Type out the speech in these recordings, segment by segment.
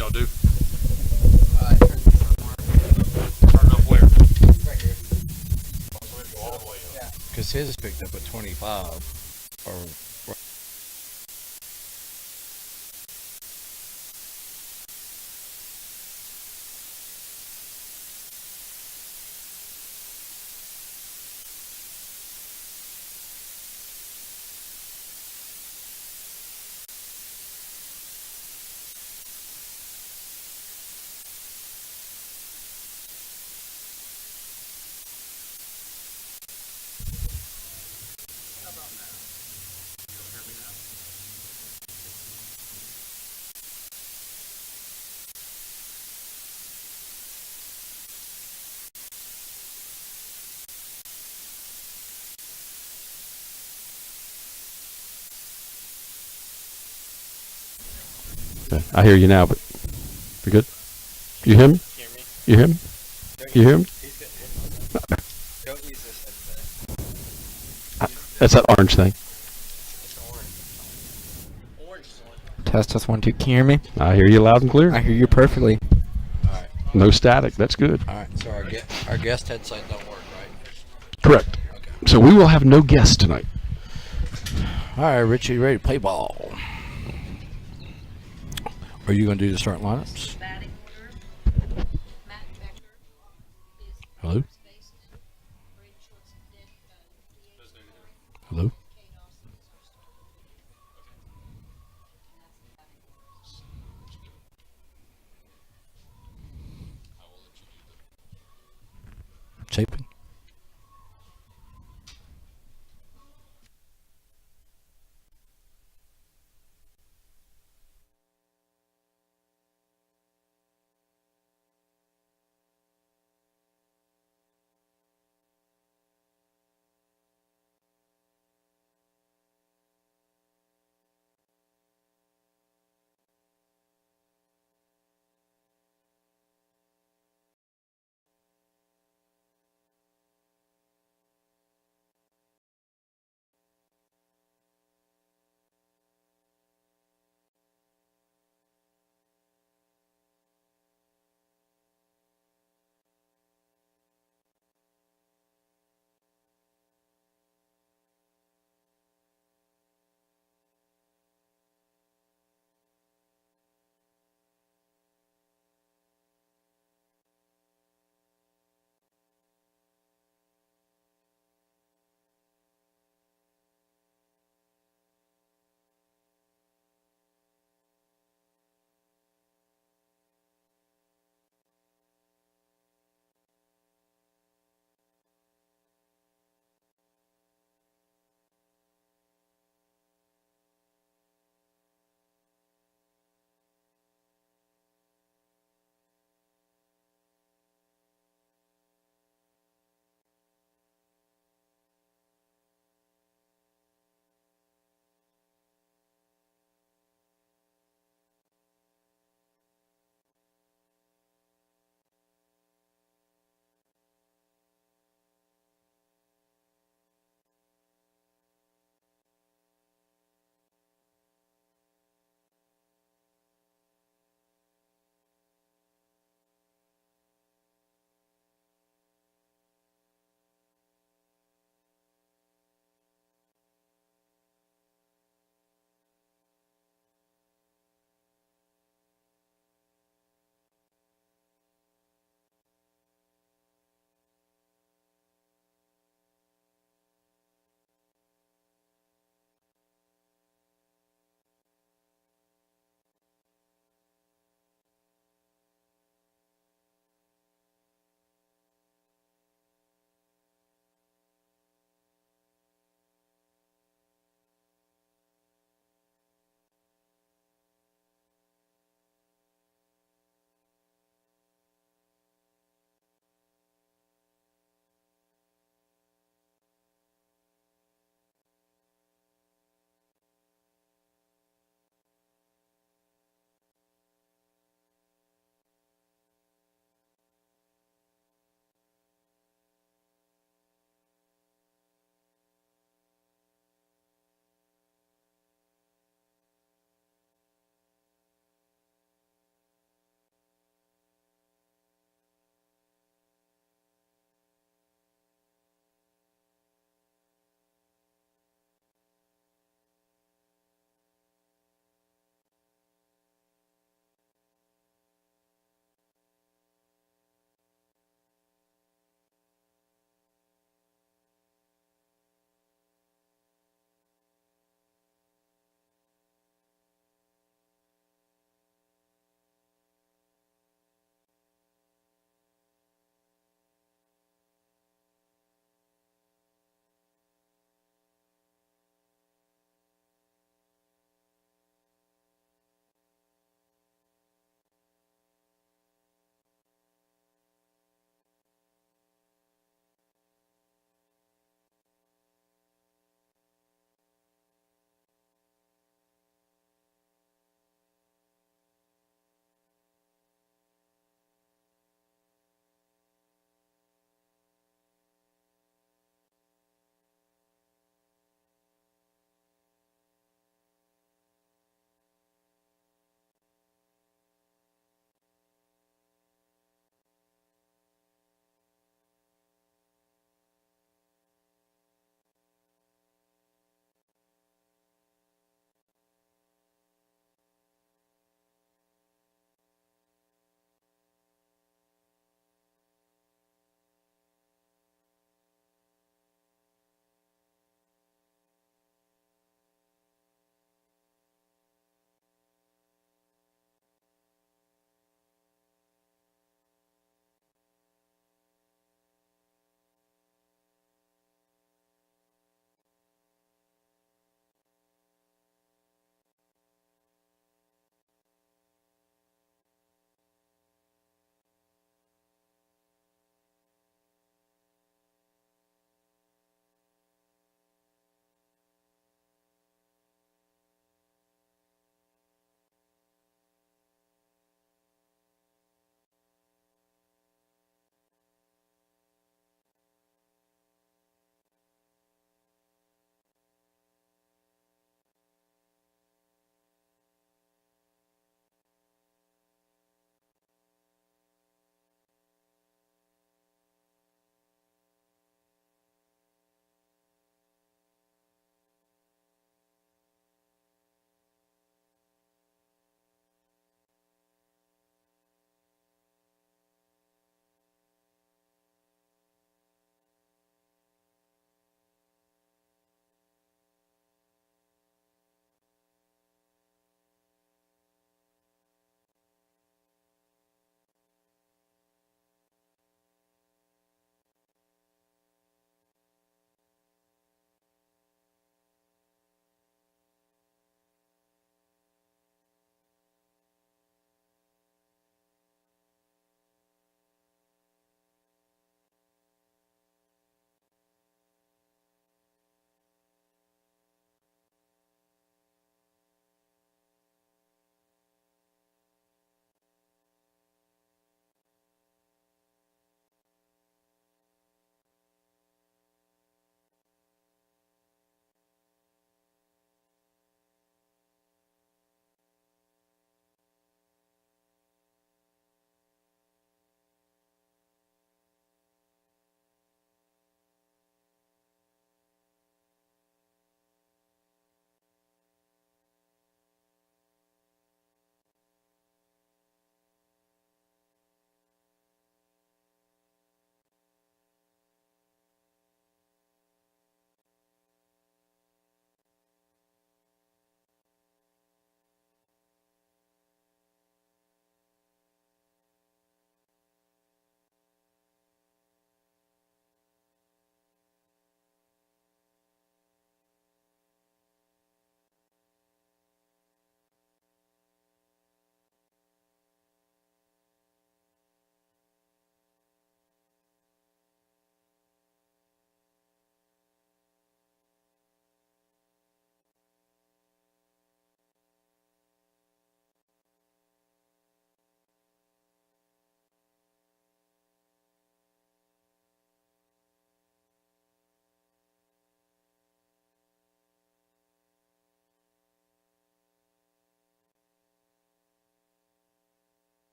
y'all do? Turn this on more. Turn it up where? Right here. So we go all the way up. Yeah. Because his is picked up at 25. Or How about now? Y'all hear me now? Okay, I hear you now, but we good? You hear me? Hear me? You hear me? You hear me? He's good. Don't use this headset. That's that orange thing. It's orange. Orange one. Test 1 2. Can you hear me? I hear you loud and clear. I hear you perfectly. Alright. No static. That's good. Alright. So our guest headset don't work, right? Correct. Okay. So we will have no guests tonight. Alright, Richie, you ready to play ball? Are you going to do the start lineups? Batting order. Matt Becker is Hello? first baseman. Brady Schwartz DH. Hello? Kay Dawson is our starter. And that's the batting order. Chapin?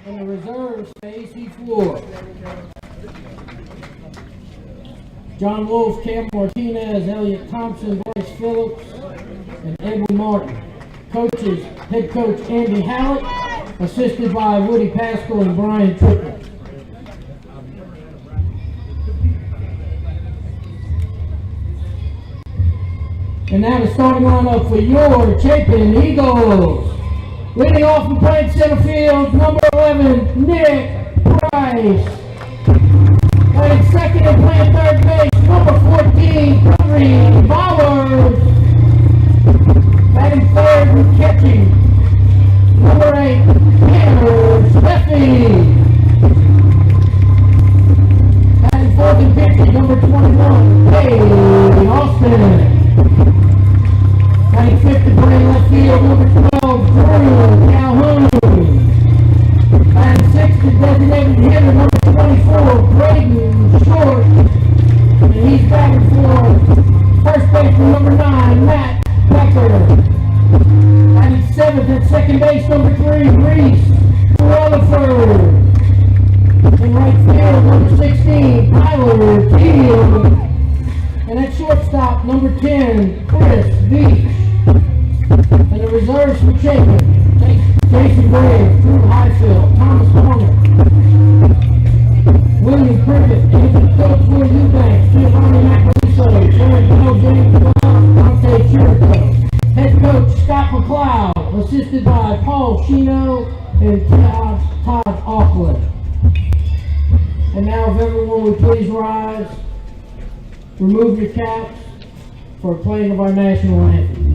In the reserves, AC Flora. John Wolf, Cam Martinez, Elliot Thompson, Bryce Phillips, and Edwin Martin. Coaches, head coach Andy Hallett, assisted by Woody Pascal and Brian Triplett. And now the starting lineup for your Chapin Eagles. Leading off and playing center field, number 11, Nick Price. Playing second and playing third base, number 14, Henry Bowers. Batting third and catching, number 8, Tanner Steffi. Batting fourth and pitching, number 21, Dave Austin. Batting fifth and playing left field, number 12, Drew Calhoun. Batting sixth and designated hitter, number 24, Braden Short. And he's batting for first baseman, number 9, Matt Becker. Batting seventh at second base, number 3, Reese Rutherford. In right field, number 16, Tyler Teal. And at shortstop, number 10, Chris Veach. And the reserves for Chapin, Jason Graves, Drew Highfield, Thomas Horner, William Privet, Anthony Coates, Will Eubanks, Giovanni Macariso, Jared Bell, James Brown, Dante Chirico. Head coach Scott McLeod, assisted by Paul Chino and Todd Auckland. And now if everyone would please rise, remove your caps for playing of our national anthem.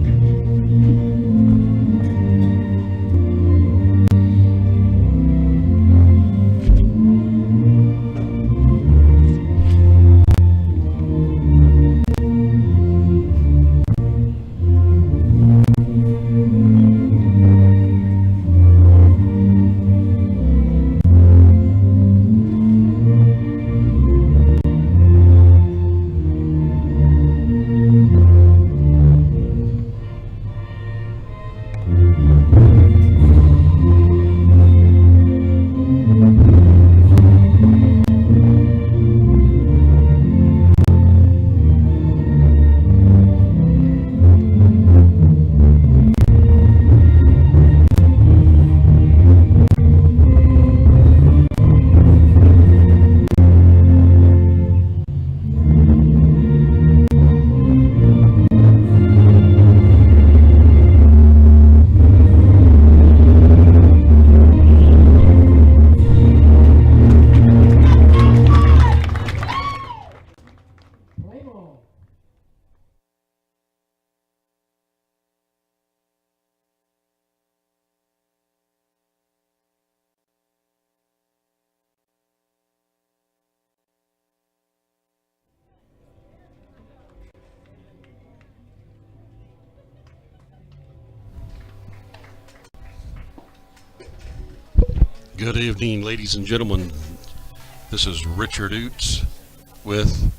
Good evening, ladies and gentlemen. This is Richard Oots with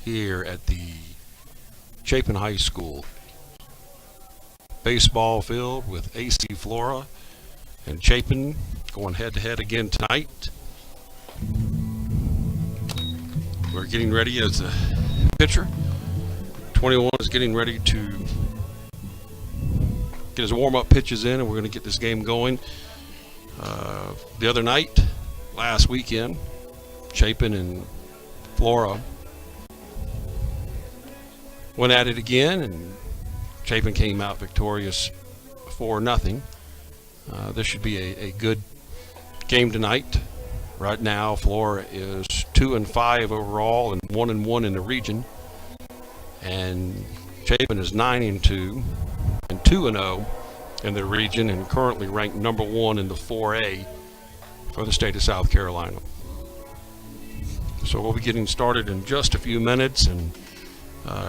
here at the Chapin High School baseball field with AC Flora and Chapin going head to head again tonight. We're getting ready as a pitcher. 21 is getting ready to get his warm-up pitches in, and we're going to get this game going. The other night, last weekend, Chapin and Flora went at it again, and Chapin came out victorious 4-0. This should be a good game tonight. Right now, Flora is 2-5 overall and 1-1 in the region, and Chapin is 9-2 and 2-0 in the region, and currently ranked number 1 in the 4A for the state of South Carolina. So we'll be getting started in just a few minutes, and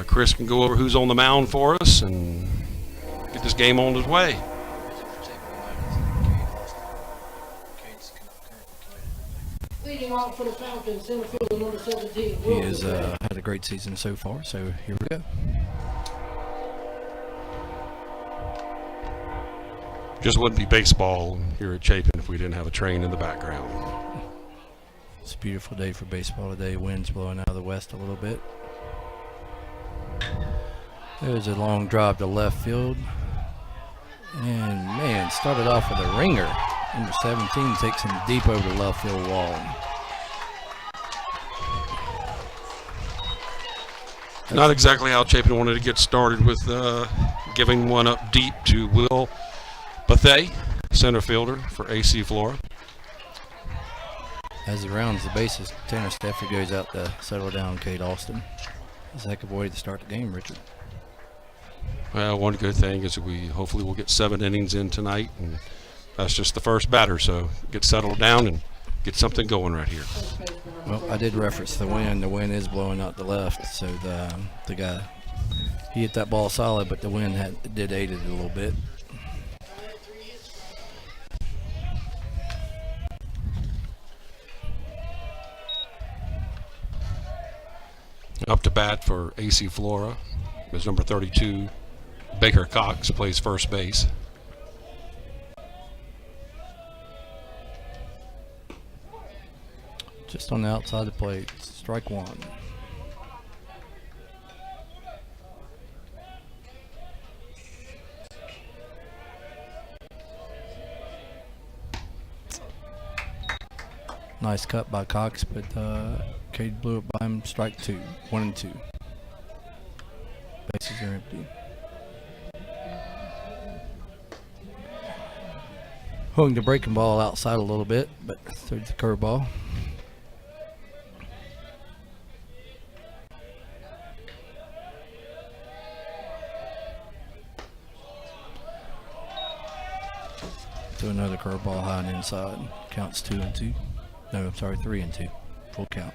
Chris can go over who's on the mound for us and get this game on his way. Leading off for the Falcons, center fielder number 17. He has had a great season so far, so here we go. Just wouldn't be baseball here at Chapin if we didn't have a train in the background. It's a beautiful day for baseball today. Wind's blowing out of the west a little bit. There's a long drive to left field. And man, started off with a ringer. Number 17 takes him deep over the left field wall. Not exactly how Chapin wanted to get started with giving one up deep to Will Bethay, center fielder for AC Flora. As he rounds the bases, Tanner Steffi goes out to settle down Kate Austin. It's a heck of a way to start the game, Richard. Well, one good thing is we hopefully will get 7 innings in tonight, and that's just the first batter, so get settled down and get something going right here. Well, I did reference the wind. The wind is blowing out the left, so the guy, he hit that ball solid, but the wind did aid it a little bit. Up to bat for AC Flora is number 32, Baker Cox, plays first base. Just on the outside of the plate, strike one. Nice cut by Cox, but Cade blew it by him. Strike two, 1 and 2. Bases are empty. Hung the breaking ball outside a little bit, but threw the curveball. To another curveball high and inside. Counts 2 and 2. No, I'm sorry, 3 and 2. Full count.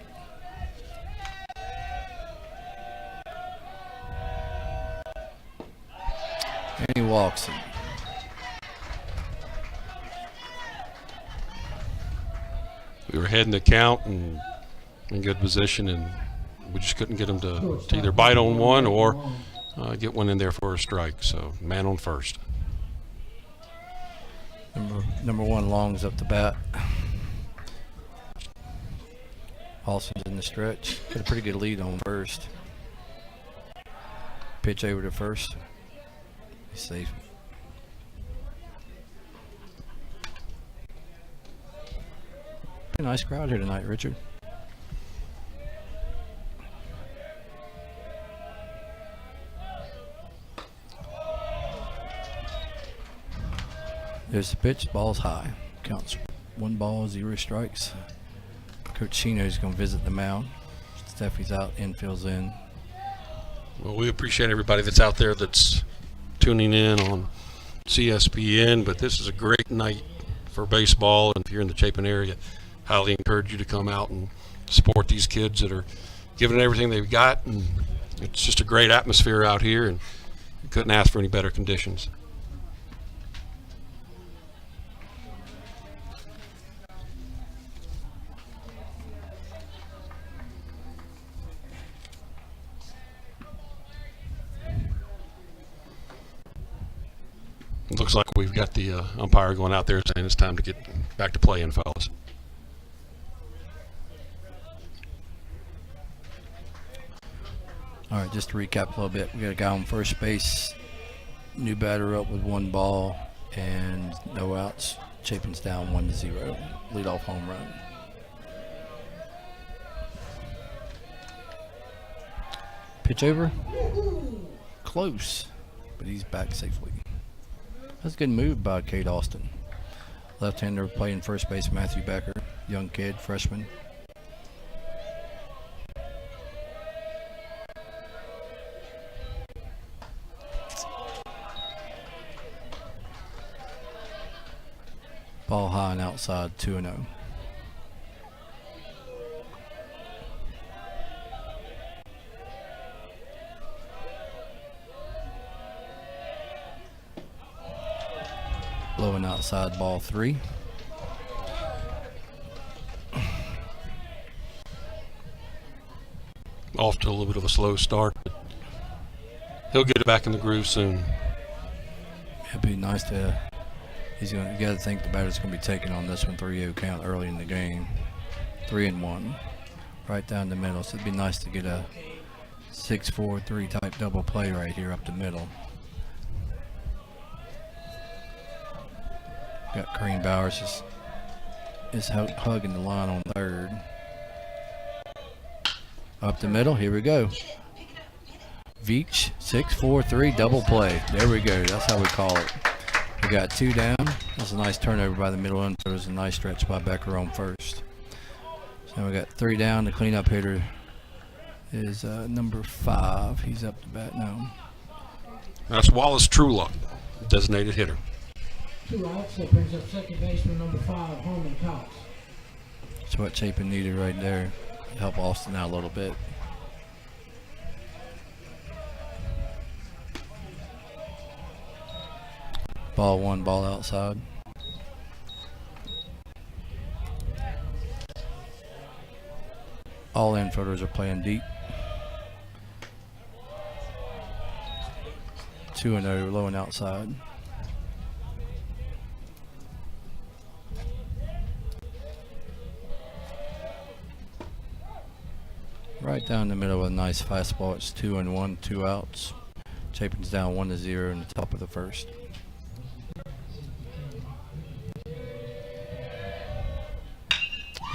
And he walks him. We were heading the count and in good position, and we just couldn't get him to either bite on one or get one in there for a strike. So man on first. Number 1 Long's up the bat. Paulson's in the stretch. Got a pretty good lead on first. Pitch over to first. He's safe. Pretty nice crowd here tonight, Richard. There's the pitch. Ball's high. Counts 1 ball, 0 strikes. Coach Chino's going to visit the mound. Steffi's out, infield's in. Well, we appreciate everybody that's out there that's tuning in on CSPN, but this is a great night for baseball, and if you're in the Chapin area, highly encourage you to come out and support these kids that are giving everything they've got, and it's just a great atmosphere out here, and you couldn't ask for any better conditions. It looks like we've got the umpire going out there saying it's time to get back to playing, fellas. All right, just to recap a little bit, we got a guy on first base, new batter up with 1 ball and no outs. Chapin's down 1-0. Leadoff home run. Pitch over. Close, but he's back safely. That's a good move by Kate Austin. Left-hander playing first base, Matthew Becker, young kid, freshman. Ball high and outside, 2-0. Blowing outside, ball 3. Off to a little bit of a slow start, but he'll get it back in the groove soon. It'd be nice to You got to think the batter's going to be taking on this one 3-0 count early in the game. 3-1, right down the middle. So it'd be nice to get a 6-4-3 type double play right here up the middle. Got Kareem Bowers is hugging the line on third. Up the middle, here we go. Veach, 6-4-3 double play. There we go. That's how we call it. We got 2 down. That's a nice turnover by the middle infielder. It was a nice stretch by Becker on first. So we got 3 down. The cleanup hitter is number 5. He's up to bat now. That's Wallace Trueluck, designated hitter. 2 outs. That brings up second baseman number 5, Holman Cox. That's what Chapin needed right there. Help Austin out a little bit. Ball 1, ball outside. All infielders are playing deep. 2-0, low and outside. Right down the middle with a nice fastball. It's 2-1, 2 outs. Chapin's down 1-0 in the top of the first.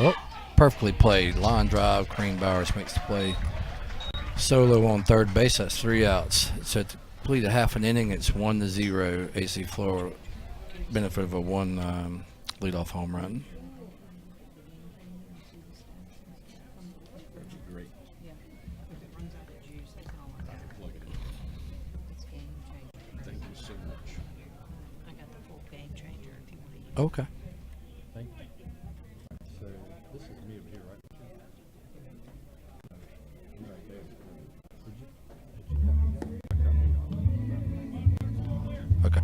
Oh, perfectly played. Line drive. Kareem Bowers makes the play. Solo on third base. That's 3 outs. So to complete a half an inning, it's 1-0. AC Flora benefit of a 1 leadoff home run. Okay. So this is me over here, right? Right there. Okay.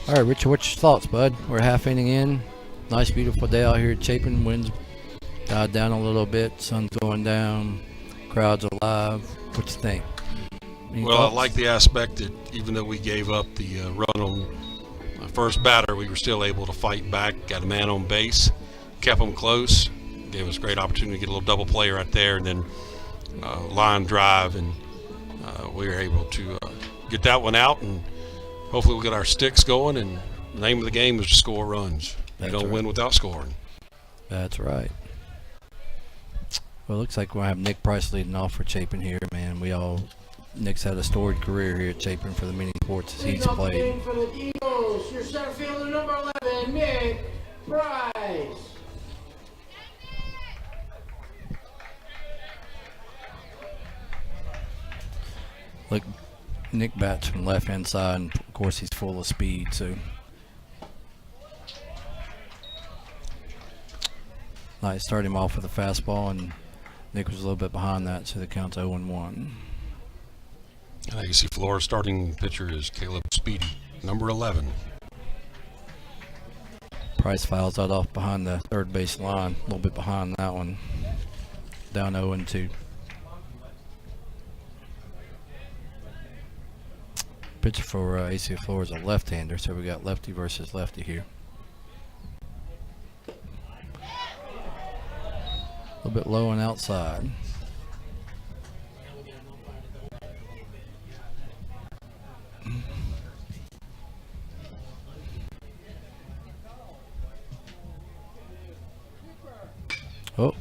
All right, Richard, what's your thoughts, bud? We're half inning in. Nice, beautiful day out here at Chapin. Winds died down a little bit. Sun's going down. Crowd's alive. What you think? Any Well, thoughts? I like the aspect that even though we gave up the run on first batter, we were still able to fight back, got a man on base, kept them close, gave us a great opportunity to get a little double play right there, and then line drive, and we were able to get that one out, and hopefully we'll get our sticks going, and the name of the game is to score runs. That's You don't right. win without scoring. That's right. Well, it looks like we'll have Nick Price leading off for Chapin here, man. Nick's had a storied career here at Chapin for the many sports he's played. For the Eagles, your center fielder number 11, Nick Price. Look, Nick bats from left hand side, and of course he's full of speed, so nice. Start him off with a fastball, and Nick was a little bit behind that, so the count's 0-1. You can see Flora's starting pitcher is Caleb Speedy, number 11. Price fouls that off behind the third base line, a little bit behind that one. Down 0-2. Pitcher for AC Flora is a left-hander, so we got lefty versus lefty here. A little bit low and outside. Oh,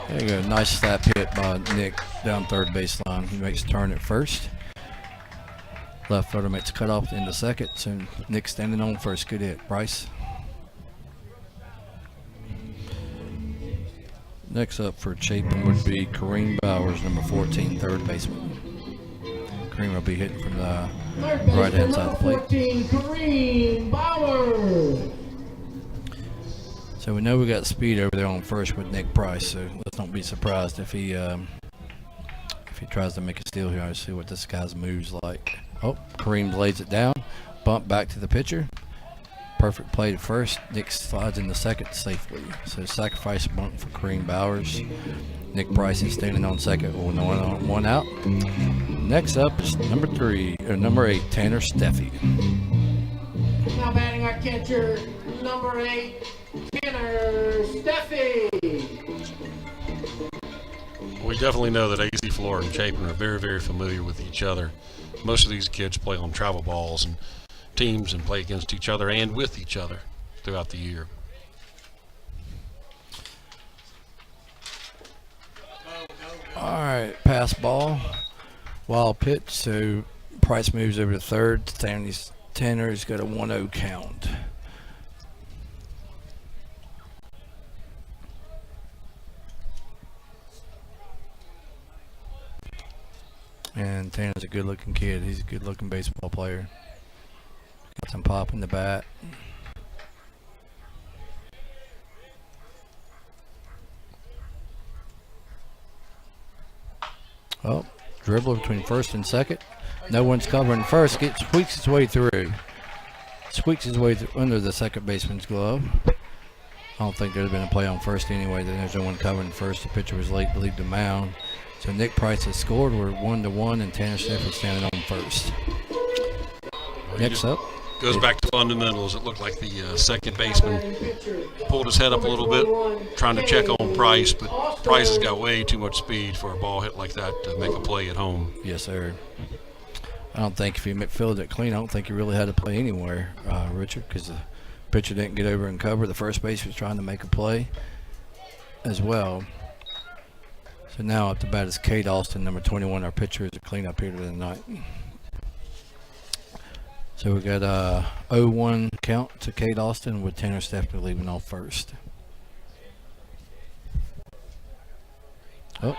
there you go. Nice slap hit by Nick down third baseline. He makes a turn at first. Left fielder makes a cutoff into second. So Nick standing on first. Good hit, Bryce. Next up for Chapin would be Kareem Bowers, number 14, third baseman. Kareem will be hitting from the Third baseman right-hand side number of the plate. 14, Kareem Bowers. So we know we got speed over there on first with Nick Price, so let's not be surprised if he tries to make a steal here. I see what this guy's moves like. Oh, Kareem lays it down. bunt back to the pitcher. Perfect play to first. Nick slides in the second safely. So sacrifice bunt for Kareem Bowers. Nick Price is standing on second with one out. Next up is number 8, Tanner Steffi. Now batting our catcher, number 8, Tanner Steffi. We definitely know that AC Flora and Chapin are very, very familiar with each other. Most of these kids play on travel balls and teams and play against each other and with each other throughout the year. All right, pass ball. Wild pitch, so Price moves over to third. Tanner's got a 1-0 count. And Tanner's a good-looking kid. He's a good-looking baseball player. Got some pop in the bat. Oh, dribbler between first and second. No one's covering first. Squeaks his way through. Squeaks his way through under the second baseman's glove. I don't think there'd have been a play on first anyway. There's no one covering first. The pitcher was late to leave the mound. So Nick Price has scored. We're 1-1, and Tanner Steffi standing on first. Next up. Goes back to fundamentals. It looked like the second baseman pulled his head up a little bit, trying to check on Price, but Price has got way too much speed for a ball hit like that to make a play at home. Yes, sir. I don't think if he fielded it clean, I don't think he really had to play anywhere, Richard, because the pitcher didn't get over and cover. The first base was trying to make a play as well. So now at the bat is Kate Austin, number 21. Our pitcher is a cleanup hitter tonight. So we got a 0-1 count to Kate Austin with Tanner Steffi leaving off first. Oh.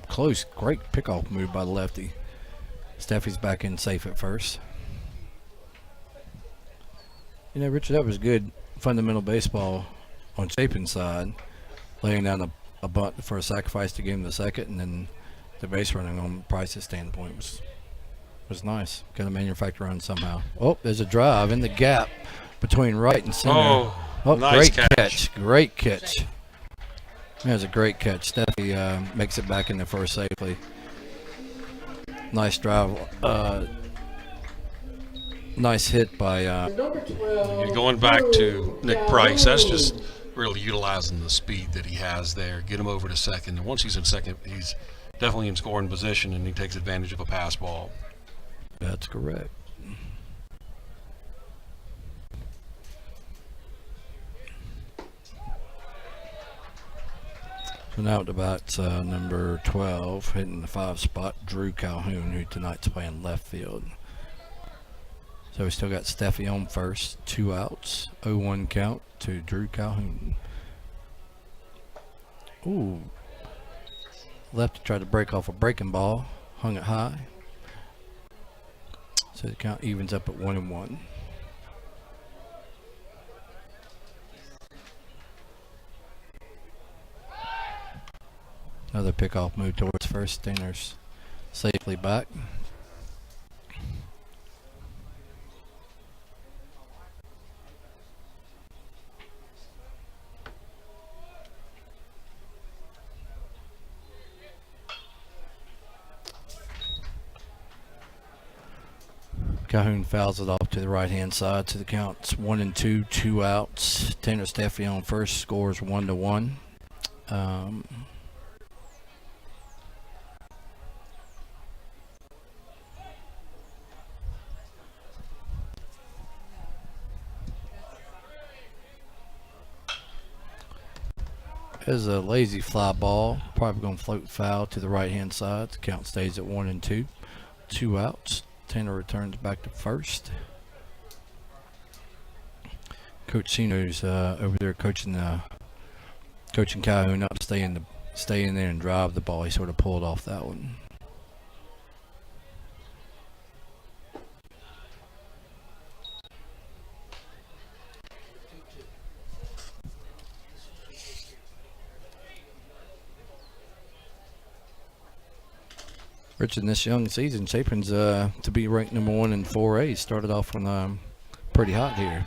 Close. Great pickoff move by the lefty. Steffi's back in safe at first. You know, Richard, that was good fundamental baseball on Chapin's side. Laying down a bunt for a sacrifice to give him the second, and then the base running on Price's standpoint was nice. Got to manufacture run somehow. Oh, there's a drive in the gap between right and center. Nice great catch. Great catch. There's a great catch. Steffi makes it back in the first safely. Nice drive. Nice hit by. You're going back to Nick Price. That's just really utilizing the speed that he has there. Get him over to second. And once he's in second, he's definitely in scoring position, and he takes advantage of a pass ball. That's correct. So now at the bat's number 12, hitting the 5 spot, Drew Calhoun, who tonight's playing left field. So we still got Steffi on first, 2 outs, 0-1 count to Drew Calhoun. Ooh. Lefty tried to break off a breaking ball, hung it high. So the count evens up at 1-1. Another pickoff move towards first. Stainer's safely back. Calhoun fouls it off to the right-hand side, so the count's 1-2, 2 outs. Tanner Steffi on first, scores 1-1. There's a lazy fly ball, probably going to float foul to the right-hand side. The count stays at 1-2, 2 outs. Tanner returns back to first. Coach Sino's over there coaching Calhoun up to stay in there and drive the ball. He sort of pulled off that one. Rich, in this young season, Chapin's to be ranked number 1 in 4A. Started off on pretty hot here.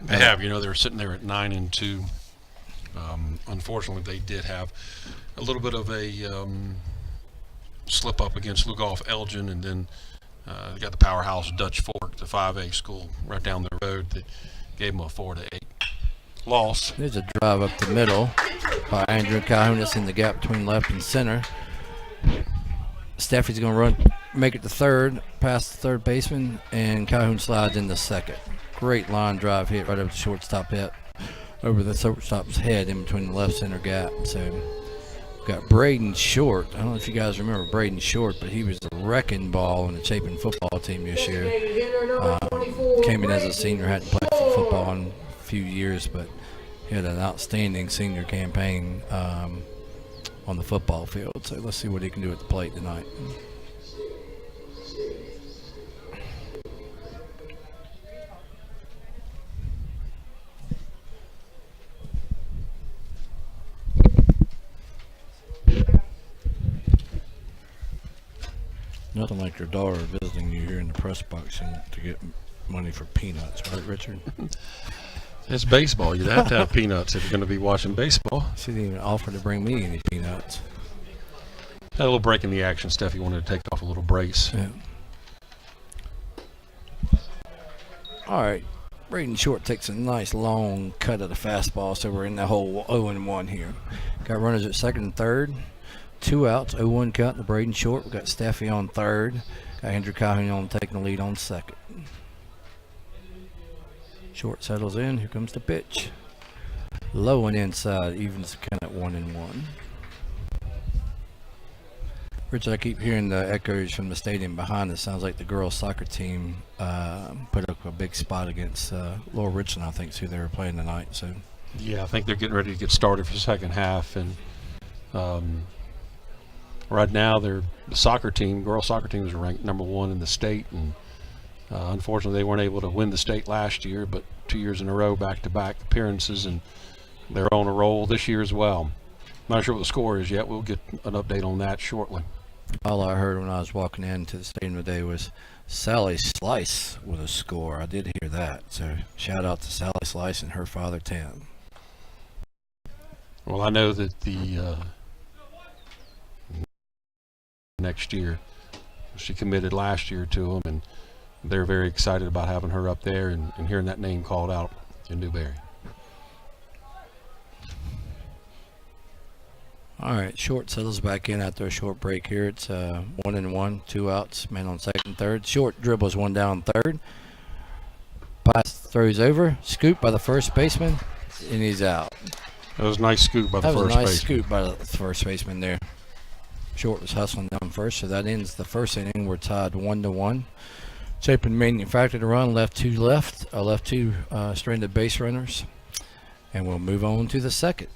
They have, you know, they were sitting there at 9-2. Unfortunately, they did have a little bit of a slip up against Lugoff Elgin, and then they got the powerhouse Dutch Fork, the 5A school right down the road, that gave them a 4-8 loss. There's a drive up the middle by Andrew Calhoun. That's in the gap between left and center. Steffi's going to make it to third, past the third baseman, and Calhoun slides in the second. Great line drive hit right over the shortstop hit, over the shortstop's head in between the left center gap. So we've got Braden Short. I don't know if you guys remember Braden Short, but he was the wrecking ball in the Chapin football team this year. Came in as a senior, hadn't played football in a few years, but he had an outstanding senior campaign on the football field. So let's see what he can do at the plate tonight. Nothing like your daughter visiting you here in the press box to get money for peanuts, right, Richard? It's baseball. You'd have to have peanuts if you're going to be watching baseball. She didn't even offer to bring me any peanuts. Had a little break in the action. Steffi wanted to take off a little brace. Yeah. All right. Braden Short takes a nice long cut of the fastball, so we're in the whole 0-1 here. Got runners at second and third. 2 outs, 0-1 count to Braden Short. We got Steffi on third. Got Andrew Calhoun on taking the lead on second. Short settles in. Here comes the pitch. Low and inside, evens the count at 1-1. Richard, I keep hearing the echoes from the stadium behind us. Sounds like the girls' soccer team put up a big spot against Laura Richland, I think, is who they were playing tonight. So, Yeah, I think they're getting ready to get started for the second half. And right now, the soccer team, girls' soccer team, is ranked number 1 in the state. And unfortunately, they weren't able to win the state last year, but 2 years in a row, back-to-back appearances, and they're on a roll this year as well. Not sure what the score is yet. We'll get an update on that shortly. all I heard when I was walking into the stadium today was Sally Slice with a score. I did hear that. So shout out to Sally Slice and her father, Tim. Well, I know that the next year, she committed last year to them, and they're very excited about having her up there and hearing that name called out in Newberry. All right, Short settles back in after a short break here. It's 1-1, 2 outs, man on second, third. Short dribbles one down third. Pass throws over, scoop by the first baseman, and he's out. That was a nice scoop by the That was first a nice baseman. scoop by the first baseman there. Short was hustling down first, so that ends the first inning. We're tied 1-1. Chapin manufactured a run, left two stranded base runners, and we'll move on to the second.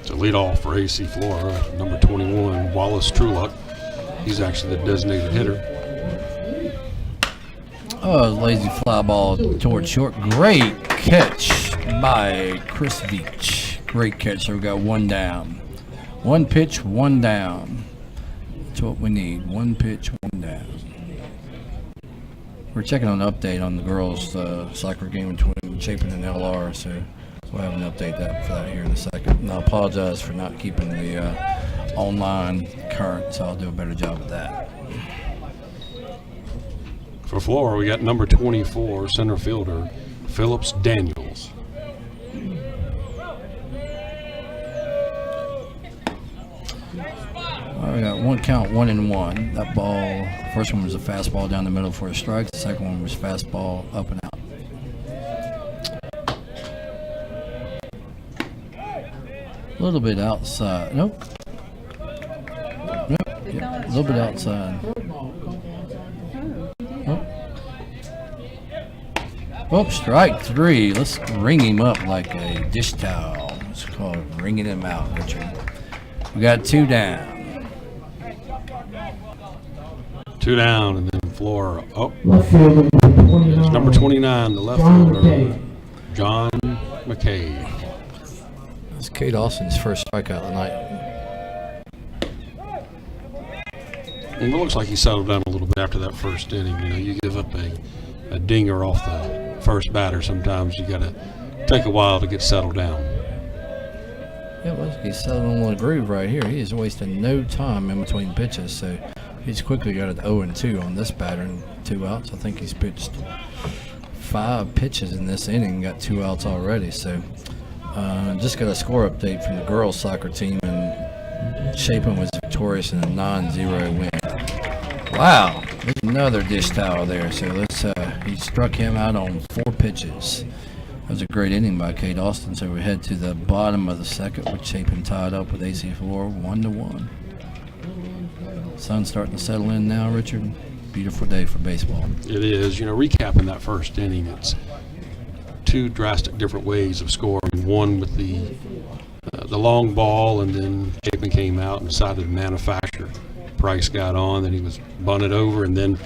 To lead off for AC Flora, number 21, Wallace Trueluck. He's actually the designated hitter. Oh, lazy fly ball towards short. Great catch by Chris Veach. Great catch. So we got one down. One pitch, one down. That's what we need. One pitch, one down. We're checking on an update on the girls' soccer game between Chapin and LR, so we'll have an update for that here in a second. And I apologize for not keeping the online current, so I'll do a better job of that. For Flora, we got number 24, center fielder, Phillips Daniels. All right, we got one count, 1-1. That ball, first one was a fastball down the middle for a strike. The second one was fastball up and out. A little bit outside. Nope. Yep. A little bit outside. Oh, strike three. Let's wring him up like a dish towel. It's called wringing him out, Richard. We got two down. Two down, and then Flora. Oh, Left fielder, it's number 29, the left John fielder, McKay. John McKay. It's Kate Austin's first strikeout of the night. And it looks like he settled down a little bit after that first inning. You know, you give up a dinger off the first batter. Sometimes you got to take a while to get settled down. Yeah, well, he's settling on the groove right here. He is wasting no time in between pitches, so he's quickly got an 0-2 on this batter and 2 outs. I think he's pitched 5 pitches in this inning, got 2 outs already. So just got a score update from the girls' soccer team, and Chapin was victorious in a 9-0 win. Wow, there's another dish towel there. So he struck him out on 4 pitches. That was a great inning by Kate Austin. So we head to the bottom of the second with Chapin tied up with AC Flora 1-1. Sun's starting to settle in now, Richard. Beautiful day for baseball. It is. You know, recapping that first inning, it's 2 drastic different ways of scoring. One with the long ball, and then Chapin came out and decided to manufacture. Price got on, then he was bunted over, and then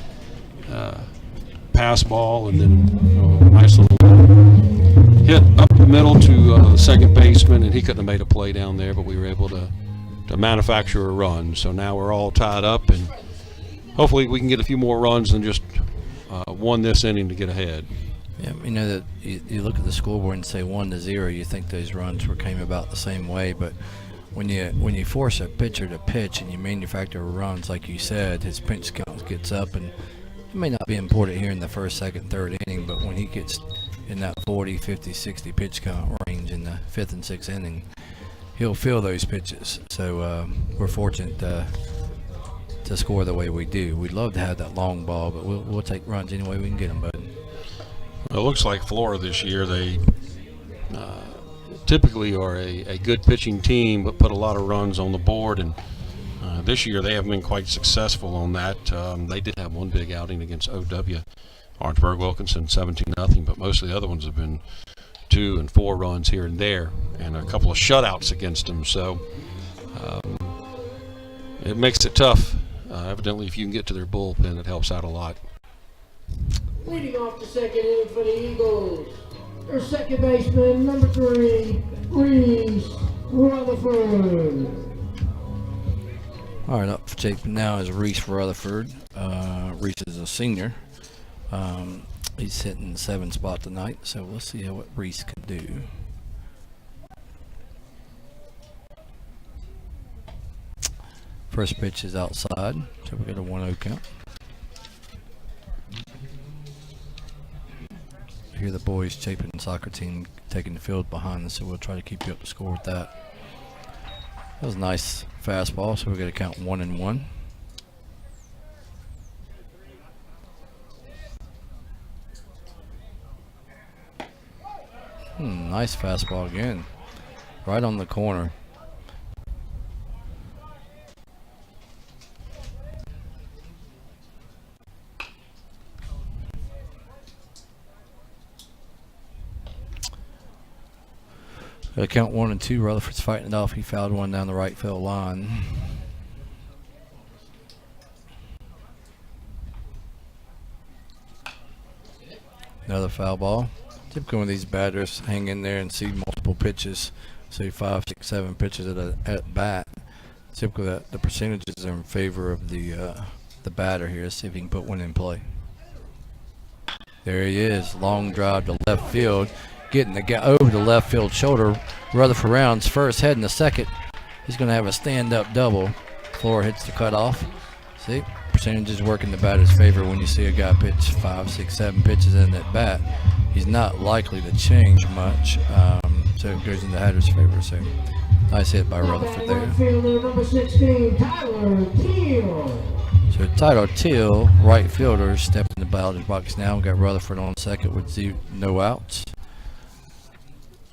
pass ball, and then nice little hit up the middle to the second baseman, and he couldn't have made a play down there, but we were able to manufacture a run. So now we're all tied up, and hopefully we can get a few more runs than just one this inning to get ahead. Yeah, you know that you look at the scoreboard and say 1-0, you think those runs came about the same way, but when you force a pitcher to pitch and you manufacture runs, like you said, his pinch count gets up, and it may not be important here in the first, second, third inning, but when he gets in that 40, 50, 60 pitch count range in the 5th and 6th inning, he'll feel those pitches. So we're fortunate to score the way we do. We'd love to have that long ball, but we'll take runs any way we can get them, bud. Well, it looks like Flora this year, they typically are a good pitching team, but put a lot of runs on the board, and this year they haven't been quite successful on that. They did have one big outing against OW, Orangeburg Wilkinson, 17-0, but most of the other ones have been 2 and 4 runs here and there, and a couple of shutouts against them. So it makes it tough. Evidently, if you can get to their bullpen, it helps out a lot. Leading off the second inning for the Eagles, their second baseman, number 3, Reese Rutherford. All right, up for Chapin now is Reese Rutherford. Reese is a senior. He's hitting the 7th spot tonight, so let's see what Reese can do. First pitch is outside, so we got a 1-0 count. Here the boys Chapin soccer team taking the field behind us, so we'll try to keep you up to score with that. That was a nice fastball, so we're going to count 1-1. Nice fastball again, right on the corner. Count 1 and 2. Rutherford's fighting it off. He fouled one down the right field line. Another foul ball. Typically when these batters hang in there and see multiple pitches, say 5, 6, 7 pitches at bat, typically the percentages are in favor of the batter here. See if he can put one in play. There he is. Long drive to left field. Getting the guy over the left field shoulder. Rutherford rounds first, heading to second. He's going to have a stand-up double. Flora hits the cutoff. See, percentages work in the batter's favor when you see a guy pitch 5, 6, 7 pitches in that bat. He's not likely to change much, so it goes in the batter's favor. So nice hit by Rutherford there. Fielder number 16, Tyler Teal. So Tyler Teal, right fielder, stepping in the batter's box now. We got Rutherford on second with no outs,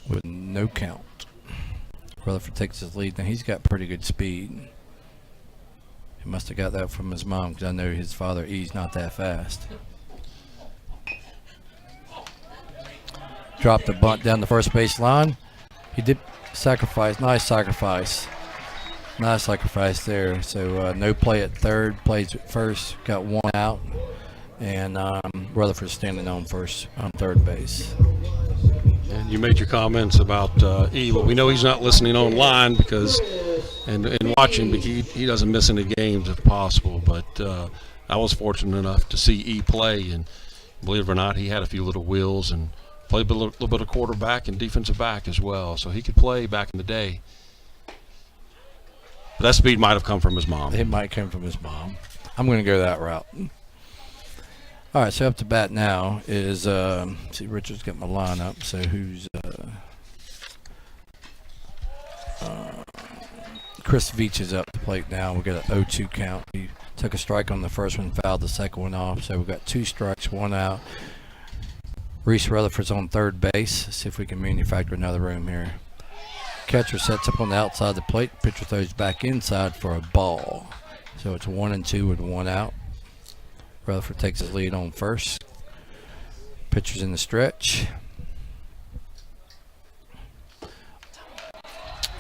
with no count. Rutherford takes his lead. Now he's got pretty good speed. He must have got that from his mom, because I know his father E's not that fast. Dropped the bunt down the first base line. He did sacrifice. Nice sacrifice. Nice sacrifice there. So no play at third. Plays at first. Got one out. And Rutherford standing on third base. And you made your comments about E. Well, we know he's not listening online because and watching, but he doesn't miss any games if possible. But I was fortunate enough to see E play, and believe it or not, he had a few little wheels and played a little bit of quarterback and defensive back as well. So he could play back in the day. But that speed might have come from his mom. It might come from his mom. I'm going to go that route. All right, so up to bat now is, see, Richard's got my lineup. So who's Chris Veach is up to plate now. We've got an 0-2 count. He took a strike on the first one, fouled the second one off. So we've got 2 strikes, 1 out. Reese Rutherford's on third base. See if we can manufacture another room here. Catcher sets up on the outside of the plate. Pitcher throws back inside for a ball. So it's 1-2 with 1 out. Rutherford takes his lead on first. Pitcher's in the stretch.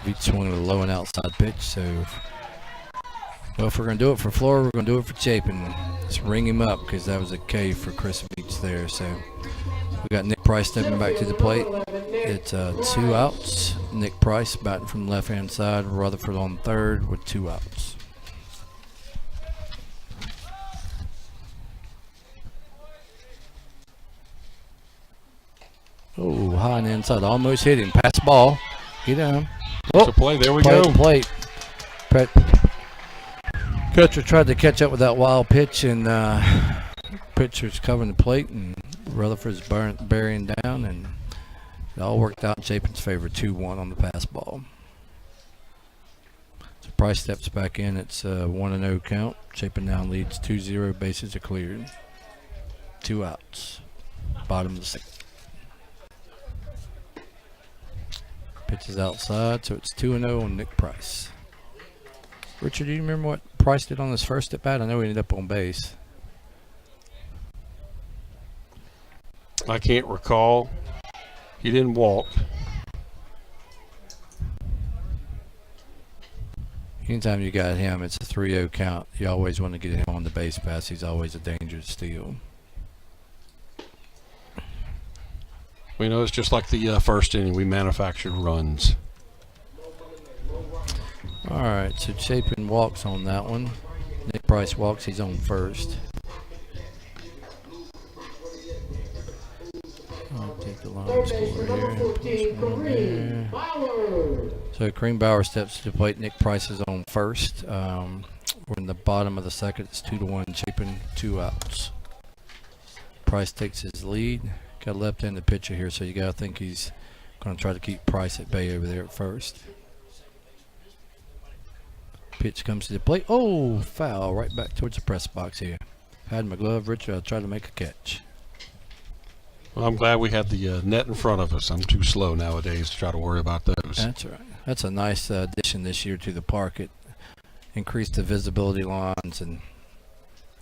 Beat swung with a low and outside pitch. So, well, if we're going to do it for Flora, we're going to do it for Chapin. Let's ring him up because that was a K for Chris Beach there. So we got Nick Price stepping back to the plate. It's 2 outs. Nick Price batting from the left-hand side. Rutherford on third with 2 outs. Oh, high and inside. Almost hit him. Pass ball. Get down. So play. There we go. Plate. Catcher tried to catch up with that wild pitch, and pitcher's covering the plate, and Rutherford's burying down, and it all worked out in Chapin's favor. 2-1 on the pass ball. So Price steps back in. It's 1-0 count. Chapin now leads 2-0. Bases are cleared. 2 outs. Bottom of the 6th. Pitch is outside, so it's 2-0 on Nick Price. Richard, do you remember what Price did on his first at bat? I know he ended up on base. I can't recall. He didn't walk. Anytime you got him, it's a 3-0 count. You always want to get him on the base pass. He's always a danger to steal. We know it's just like the first inning. We manufactured runs. All right, so Chapin walks on that one. Nick Price walks. He's on first. I'll take the line score here. So Greenbauer steps to the plate. Nick Price is on first. We're in the bottom of the second. It's 2-1. Chapin 2 outs. Price takes his lead. Got a left-handed pitcher here, so you got to think he's going to try to keep Price at bay over there at first. Pitch comes to the plate. Oh, foul right back towards the press box here. Had my glove, Richard. I'll try to make a catch. Well, I'm glad we had the net in front of us. I'm too slow nowadays to try to worry about those. That's right. That's a nice addition this year to the park. It increased the visibility lines, and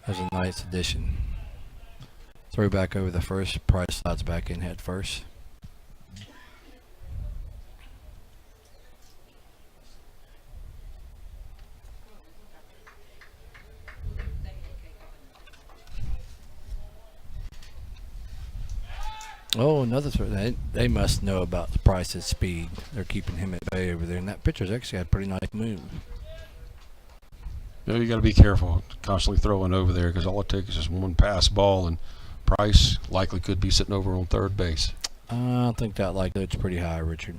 that was a nice addition. Throw back over the first. Price slides back in head first. Oh, another throw. They must know about the Price's speed. They're keeping him at bay over there, and that pitcher's actually had a pretty nice move. You know, you got to be careful constantly throwing over there because all it takes is one pass ball, and Price likely could be sitting over on third base. I think that likelihood's pretty high, Richard.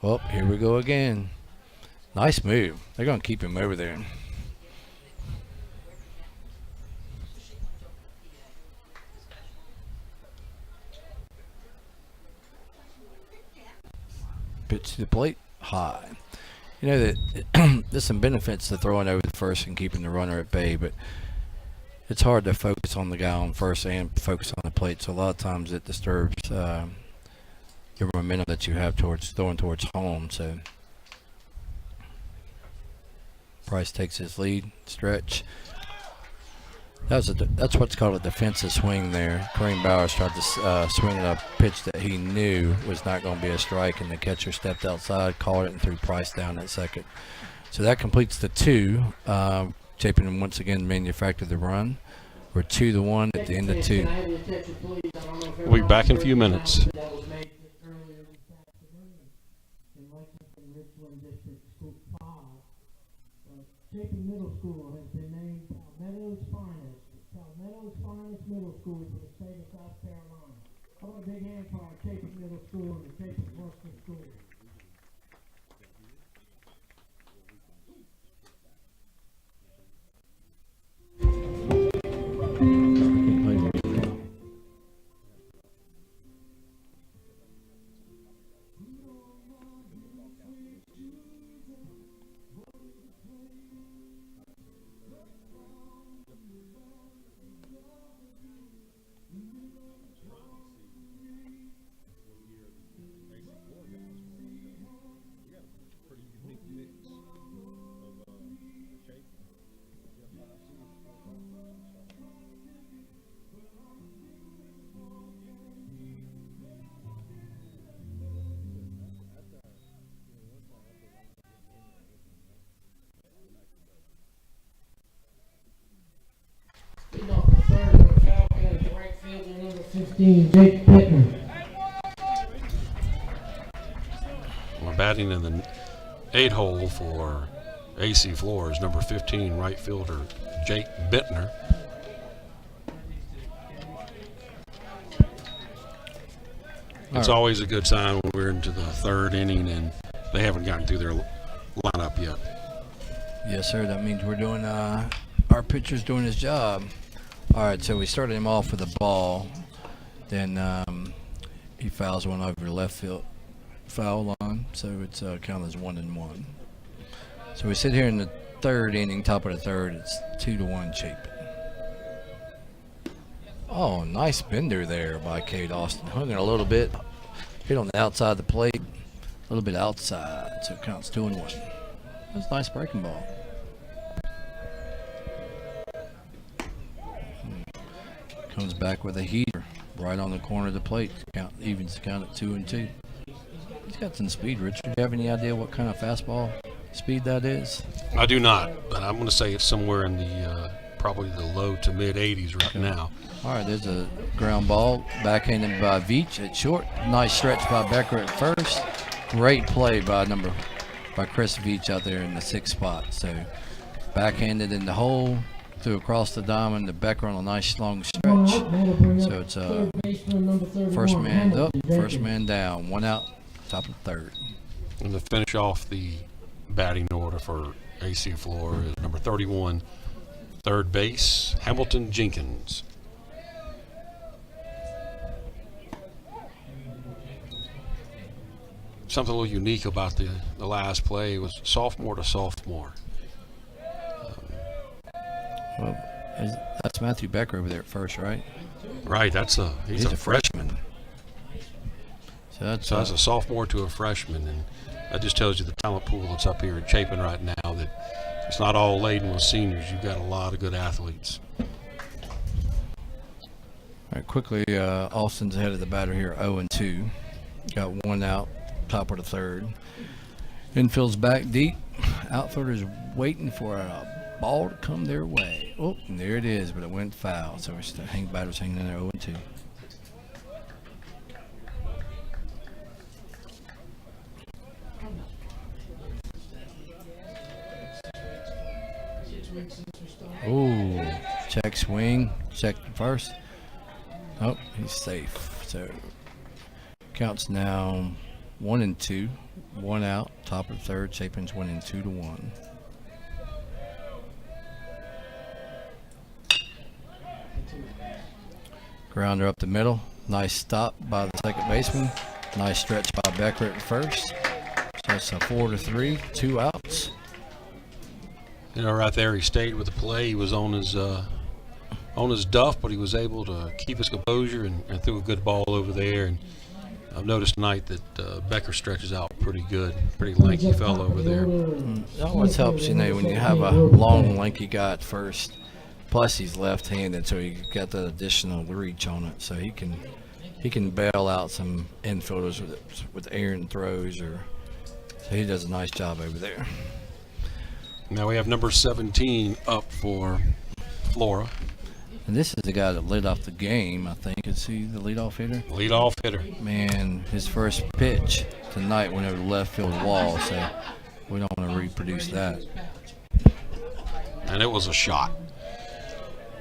Well, here we go again. Nice move. They're going to keep him over there. Pitch to the plate, high. You know that there's some benefits to throwing over the first and keeping the runner at bay, but it's hard to focus on the guy on first and focus on the plate. So a lot of times it disturbs your momentum that you have towards throwing towards home. So Price takes his lead, stretch. That's what's called a defensive swing there. Kareem Bowers tried to swing at a pitch that he knew was not going to be a strike, and the catcher stepped outside, caught it, and threw Price down at second. So that completes the 2. Chapin once again manufactured the run. We're 2-1 at the end of 2. We'll be back in a few minutes. Chapin Middle School has been named Palmetto's finest. Palmetto's finest middle school for the state of South Carolina. How about a big hand for our Chapin Middle School and the Chapin Western School? Leading off the third for the Falcons, right fielder number 15, Jake Pittman. We're batting in the 8 hole for AC Flora is number 15 right fielder Jake Bittner. It's always a good sign when we're into the 3rd inning and they haven't gotten through their lineup yet. Yes, sir. That means we're doing our pitcher's doing his job. All right, so we started him off with a ball. Then he fouls one over the left field foul line, so it's counted as 1-1. So we sit here in the 3rd inning, top of the 3rd. It's 2-1 Chapin. Oh, nice bender there by Cade Austin. Hung it a little bit, hit on the outside of the plate, a little bit outside, so it counts 2-1. That's a nice breaking ball. Comes back with a heater right on the corner of the plate. Evens count at 2-2. He's got some speed, Richard. Do you have any idea what kind of fastball speed that is? I do not, but I'm going to say it's somewhere in the probably the low to mid 80s right now. All right, there's a ground ball backhanded by Veach at short. Nice stretch by Becker at first. Great play by Chris Veach out there in the 6th spot. So backhanded in the hole, threw across the diamond to Becker on a nice long stretch. So it's first man up, first man down, 1 out, top of 3rd. And to finish off the batting order for AC Flora is number 31, third base, Hamilton Jenkins. Something a little unique about the last play was sophomore to sophomore. Well, that's Matthew Becker over there at first, right? Right, he's a freshman. So that's a sophomore to a freshman, and that just tells you the talent pool that's up here at Chapin right now, that it's not all laden with seniors. You've got a lot of good athletes. All right, quickly, Austin's ahead of the batter here, 0-2. Got 1 out, top of the 3rd. Infield's back deep. Outfielder's waiting for a ball to come their way. Oh, and there it is, but it went foul. So batter's hanging in there, 0-2. Ooh, check swing, check first. Oh, he's safe. So counts now 1-2, 1 out, top of third. Chapin's winning 2-1. Grounder up the middle. Nice stop by the second baseman. Nice stretch by Becker at first. So that's a 4-3, 2 outs. You know, right there, he stayed with the play. He was on his duff, but he was able to keep his composure and threw a good ball over there. And I've noticed tonight that Becker stretches out pretty good, pretty lanky fellow over there. It always helps, when you have a long, lanky guy at first. Plus, he's left-handed, so he got that additional reach on it, so he can bail out some infielders with errant throws, so he does a nice job over there. Now we have number 17 up for Flora. And this is the guy that led off the game, I think. Is he the leadoff hitter? Leadoff hitter. Man, his first pitch tonight went over the left field wall, so we don't want to reproduce that. And it was a shot.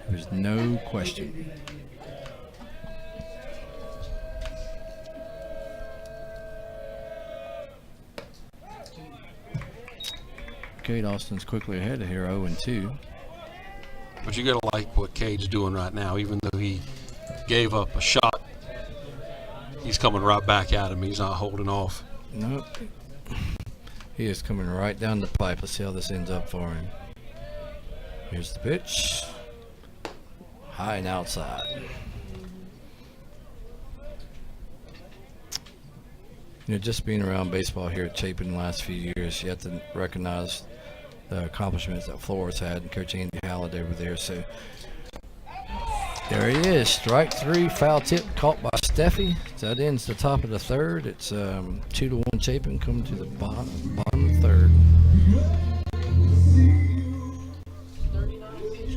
There's no question. Kate Austin's quickly ahead of here, 0-2. But you got to like what Cade's doing right now. Even though he gave up a shot, he's coming right back at him. He's not holding off. Nope. He is coming right down the pipe. Let's see how this ends up for him. Here's the pitch. High and outside. Just being around baseball here at Chapin the last few years, you have to recognize the accomplishments that Flora's had and Coach Andy Halliday over there. So there he is, strike 3, foul tip caught by Steffi. So that ends the top of the third. It's 2-1 Chapin coming to the bottom of the third.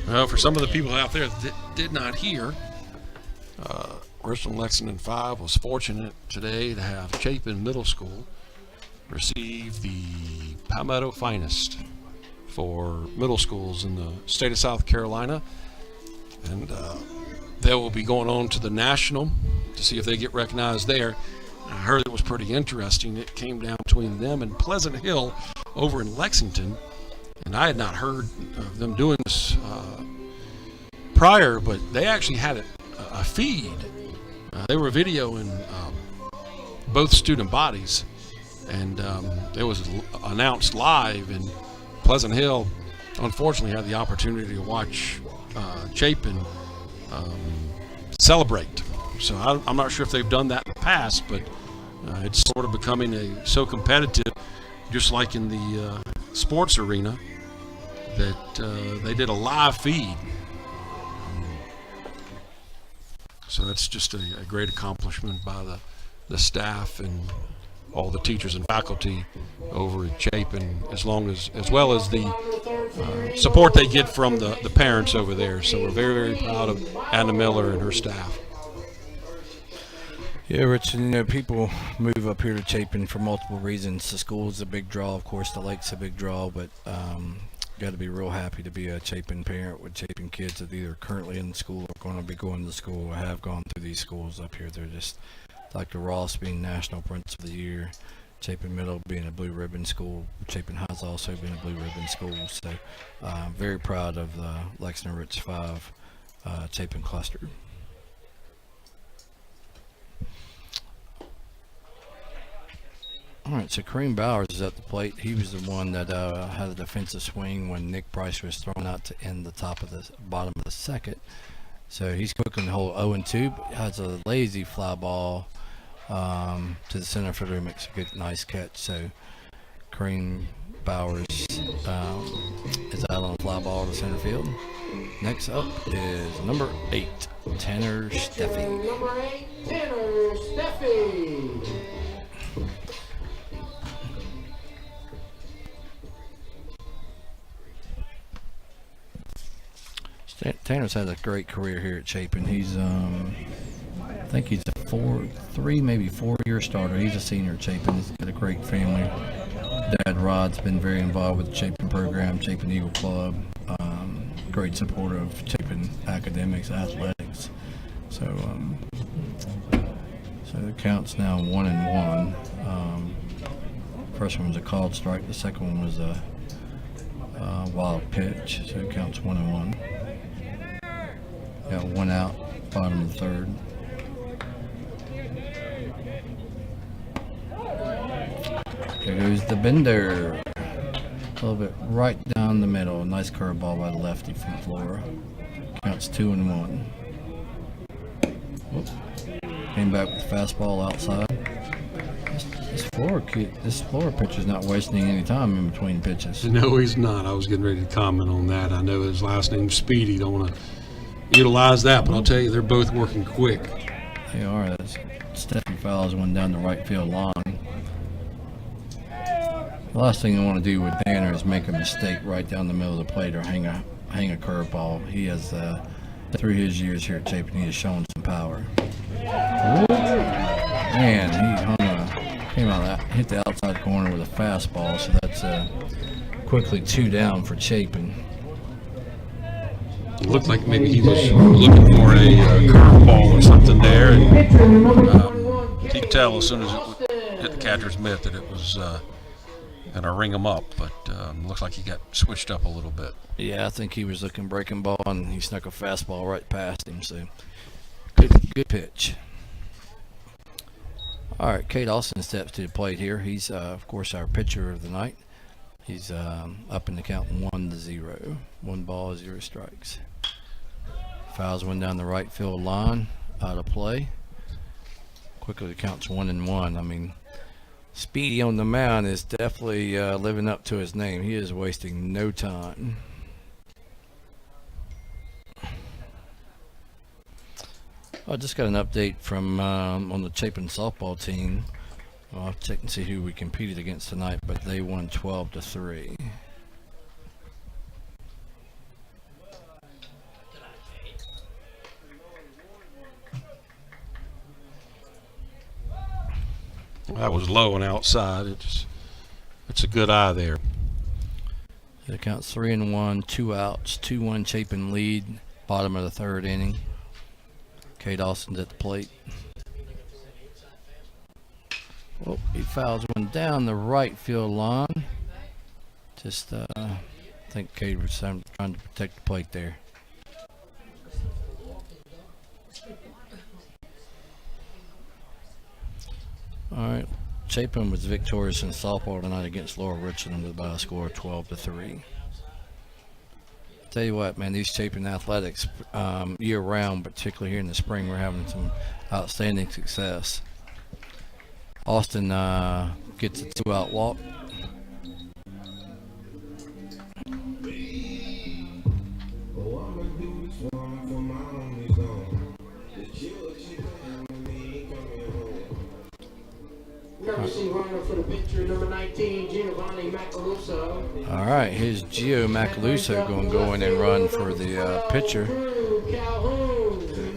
Well, for some of the people out there that did not hear, Richland Lexington 5 was fortunate today to have Chapin Middle School receive the Palmetto Finest for middle schools in the state of South Carolina. And they will be going on to the National to see if they get recognized there. I heard it was pretty interesting. It came down between them and Pleasant Hill over in Lexington. And I had not heard of them doing this prior, but they actually had a feed. They were videoing both student bodies, and it was announced live. And Pleasant Hill, unfortunately, had the opportunity to watch Chapin celebrate. So I'm not sure if they've done that in the past, but it's sort of becoming so competitive, just like in the sports arena, that they did a live feed. So that's just a great accomplishment by the staff and all the teachers and faculty over at Chapin, as well as the support they get from the parents over there. So we're very, very proud of Anna Miller and her staff. Yeah, Rich, people move up here to Chapin for multiple reasons. The school is a big draw, of course. The lake's a big draw, but got to be real happy to be a Chapin parent with Chapin kids that either currently in school or going to be going to school or have gone through these schools up here. They're just like the Ross being National Prince of the Year, Chapin Middle being a blue ribbon school. Chapin High's also been a blue ribbon school. So I'm very proud of the Lexington Rich 5 Chapin cluster. All right, so Kareem Bowers is at the plate. He was the one that had a defensive swing when Nick Price was thrown out to end the bottom of the second. So he's cooking the whole 0-2, but has a lazy fly ball to the center fielder who makes a good, nice catch. So Kareem Bowers is out on a fly ball to center field. Next up is number 8, Tanner Steffi. Number 8, Tanner Steffi. Tanner's had a great career here at Chapin. He's, I think he's a 4-year starter. He's a senior at Chapin. He's got a great family. Dad Rod's been very involved with the Chapin program, Chapin Eagle Club. great supporter of Chapin academics, athletics. So, so the count's now 1-1. First one was a called strike. The second one was a wild pitch. So it counts 1-1. Got one out, bottom of the third. There goes the bender. A little bit right down the middle. Nice curveball by the lefty from Flora. Counts 2-1. Whoop. Came back with the fastball outside. This Flora pitcher's not wasting any time in between pitches. No, he's not. I was getting ready to comment on that. I know his last name's Speedy. Don't want to utilize that, but I'll tell you, they're both working quick. They are. Stephanie fouls one down the right field line. The last thing you want to do with Banner is make a mistake right down the middle of the plate or hang a curveball. He has, through his years here at Chapin, he has shown some power. Man, came out that, hit the outside corner with a fastball, so that's quickly 2 down for Chapin. It looked like maybe he was looking for a curveball or something there, and you could tell as soon as it hit the catcher's mitt that it was going to ring him up, but looks like he got switched up a little bit. Yeah, I think he was looking breaking ball, and he snuck a fastball right past him, so good pitch. All right, Kate Austin steps to the plate here. He's, of course, our pitcher of the night. He's up in the count 1-0. 1 ball, 0 strikes. Fouls one down the right field line, out of play. Quickly the count's 1-1. I mean, Speedy on the mound is definitely living up to his name. He is wasting no time. I just got an update from on the Chapin softball team. I'll check and see who we competed against tonight, but they won 12-3. That was low and outside. It's a good eye there. It counts 3-1, 2 outs, 2-1 Chapin lead, bottom of the third inning. Kate Austin's at the plate. Oh, he fouls one down the right field line. Just, I think Kate was trying to protect the plate there. All right, Chapin was victorious in softball tonight against Laura Richland by a score of 12-3. Tell you what, man, these Chapin athletics year round, particularly here in the spring, we're having some outstanding success. Austin gets a 2-out walk. All right, here's Gio Macaluso going to go in and run for the pitcher.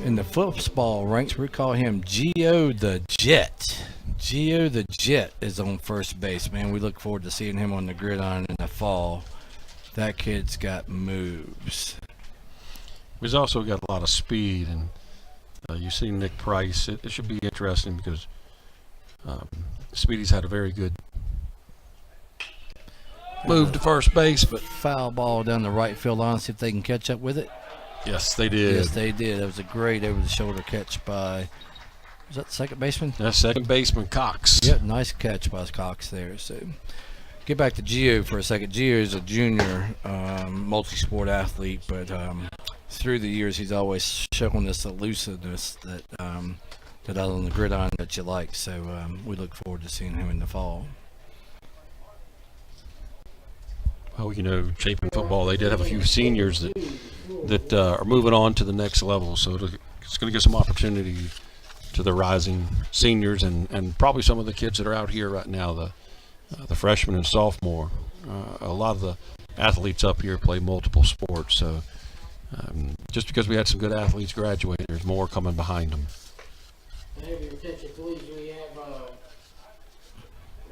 In the football ranks, we call him Gio the Jet. Gio the Jet is on first base, man. We look forward to seeing him on the gridiron in the fall. That kid's got moves. He's also got a lot of speed, and you see Nick Price. It should be interesting because Speedy's had a very good move to first base, but Foul ball down the right field line. See if they can catch up with it. yes, they did. Yes, they did. That was a great over-the-shoulder catch by, was that the second baseman? That's second baseman Cox. Yep, nice catch by Cox there. So, get back to Gio for a second. Gio is a junior multi-sport athlete, but through the years he's always shown this elusiveness that that out on the gridiron that you like. So we look forward to seeing him in the fall. Well, you know, Chapin football, they did have a few seniors that are moving on to the next level, so it's going to give some opportunity to the rising seniors and probably some of the kids that are out here right now, the freshmen and sophomore. A lot of the athletes up here play multiple sports, so just because we had some good athletes graduate, there's more coming behind them. I have your attention, please. We have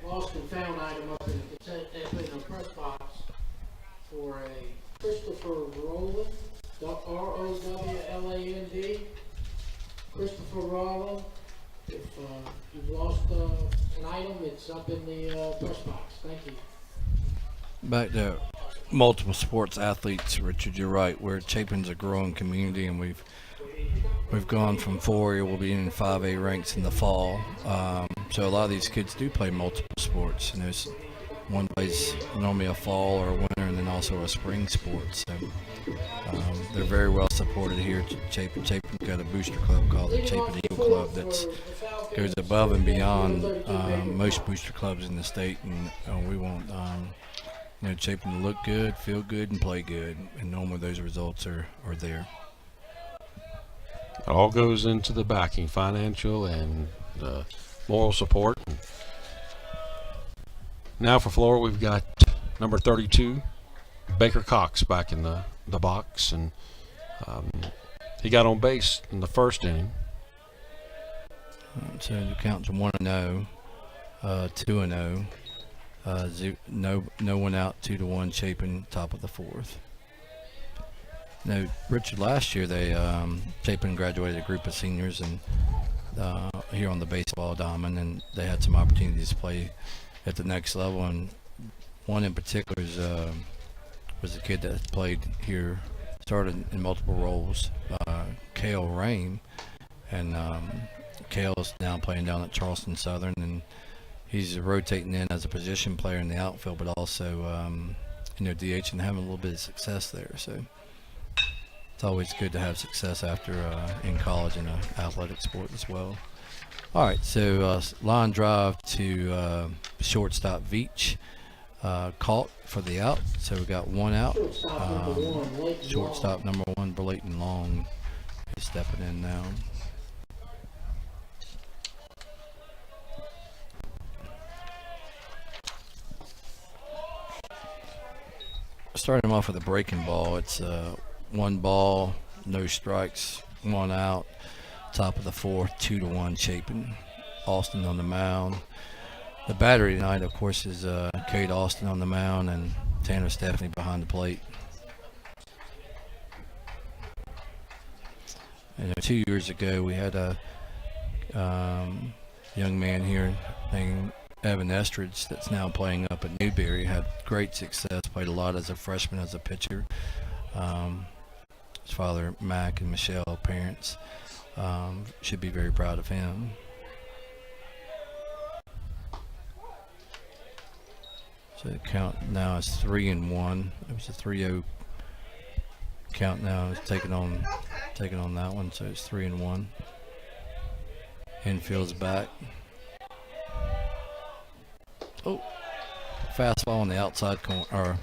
lost and found item up in the consent in the press box for a Christopher Rowland item, it's up in the press box. Thank you. Back to multiple sports athletes, Richard, you're right. Chapin's a growing community, and we've gone from 4A, we'll be in 5A ranks in the fall. So a lot of these kids do play multiple sports, and there's one plays normally a fall or a winter, and then also a spring sport. So they're very well supported here at Chapin. Chapin's got a booster club called the Chapin Eagle Club that goes above and beyond most booster clubs in the state, and we want Chapin to look good, feel good, and play good, and normally those results are there. It all goes into the backing, financial and moral support. Now for Flora, we've got number 32, Baker Cox, back in the box, and he got on base in the first inning. So the count's 1-0, 2-0, no one out, 2-1 Chapin, top of the fourth. Now, Richard, last year Chapin graduated a group of seniors and here on the baseball diamond, and they had some opportunities to play at the next level. And one in particular was a kid that played here, started in multiple roles, Cale Rame, and Cale's now playing down at Charleston Southern, and he's rotating in as a position player in the outfield, but also DH and having a little bit of success there. So it's always good to have success after in college in an athletic sport as well. All right, so line drive to shortstop Veach, caught for the out. So we got one out. Shortstop number 1, Burlayton Long, is stepping in now. Starting off with a breaking ball. It's 1 ball, no strikes, 1 out. Top of the fourth, 2-1 Chapin. Austin on the mound. The battery tonight, of course, is Kate Austin on the mound and Tanner Stephanie behind the plate. And 2 years ago, we had a young man here named Evan Estridge that's now playing up at Newberry. Had great success, played a lot as a freshman as a pitcher. His father, Mac, and Michelle, parents, should be very proud of him. So the count now is 3-1. It was a 3-0 count now. It's taking on that one, so it's 3-1. Infield's back. Oh, fastball on the outside corner, or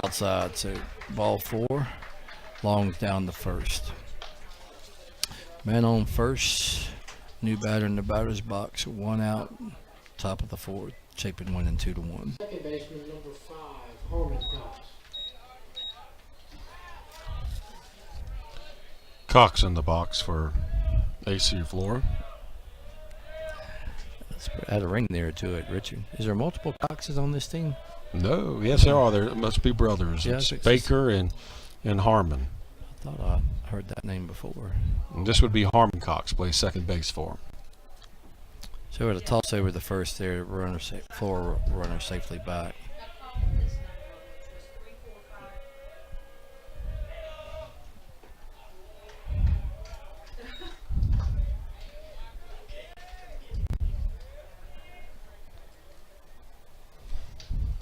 outside. So ball 4. Long's down to first. Man on first. New batter in the batter's box. 1 out. Top of the fourth. Chapin winning 2-1. Second baseman number 5, Harmon Cox. Cox in the box for AC Flora. Add a ring there to it, Richard. Is there multiple Coxes on this team? No, yes there are. There must be brothers. Yeah, It's it's Baker and Harmon. I thought I heard that name before. And this would be Harmon Cox, plays second base for him. So with a toss over the first there, Flora runner safely back.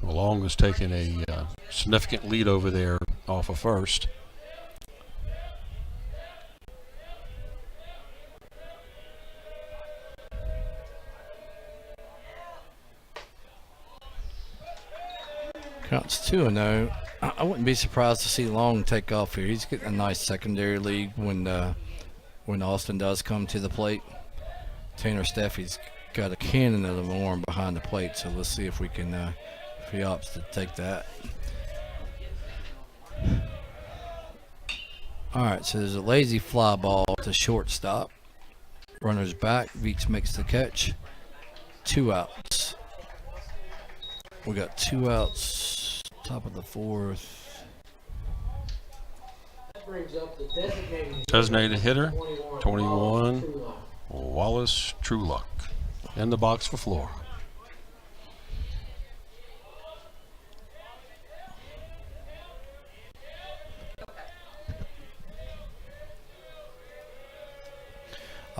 Long was taking a significant lead over there off of first. Counts 2-0. I wouldn't be surprised to see Long take off here. He's getting a nice secondary lead when Austin does come to the plate. Tanner Steffi's got a cannon of the arm behind the plate, so let's see if we can if he opts to take that. All right, so there's a lazy fly ball to shortstop. Runner's back. Veach makes the catch. 2 outs. We got 2 outs. Top of the fourth. That brings up the Designated hitter, 21, True Love. Wallace Trueluck. In the box for Flora.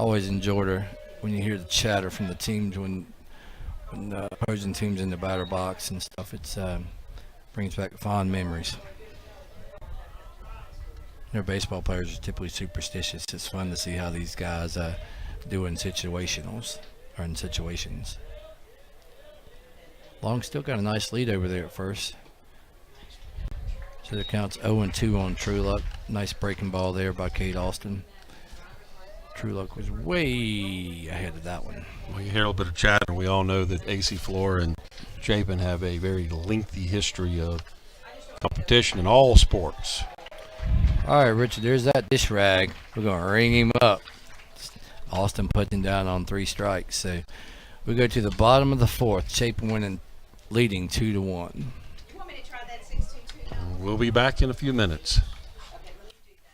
always enjoyed her when you hear the chatter from the teams when opposing teams in the batter box and stuff. It's brings back fond memories. Their baseball players are typically superstitious. It's fun to see how these guys do in situationals or in situations. Long still got a nice lead over there at first. So the count's 0-2 on True Luck. Nice breaking ball there by Kate Austin. True Luck was way ahead of that one. Well, you hear a little bit of chatter. We all know that AC Flora and Chapin have a very lengthy history of competition in all sports. All right, Richard, there's that dish rag. We're going to ring him up. Austin puts him down on 3 strikes. So we go to the bottom of the 4th. Chapin leading 2-1. You want me to try that 622 number? We'll be back in a few minutes. Okay, let me do that.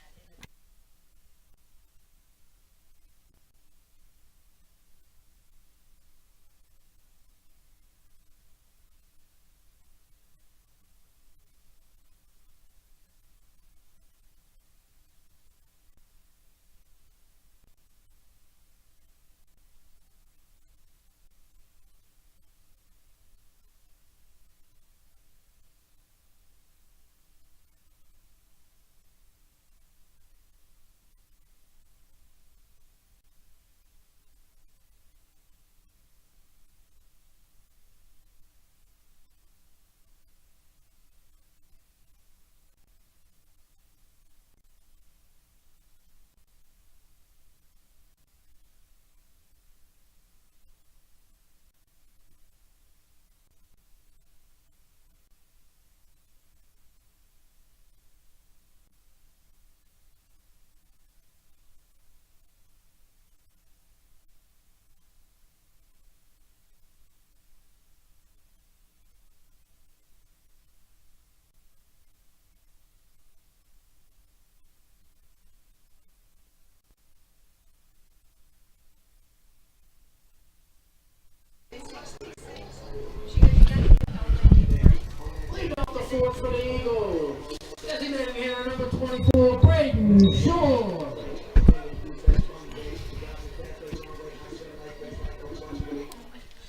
Lead off the 4th for the Eagles. Designated hitter number 24, Braden Shore.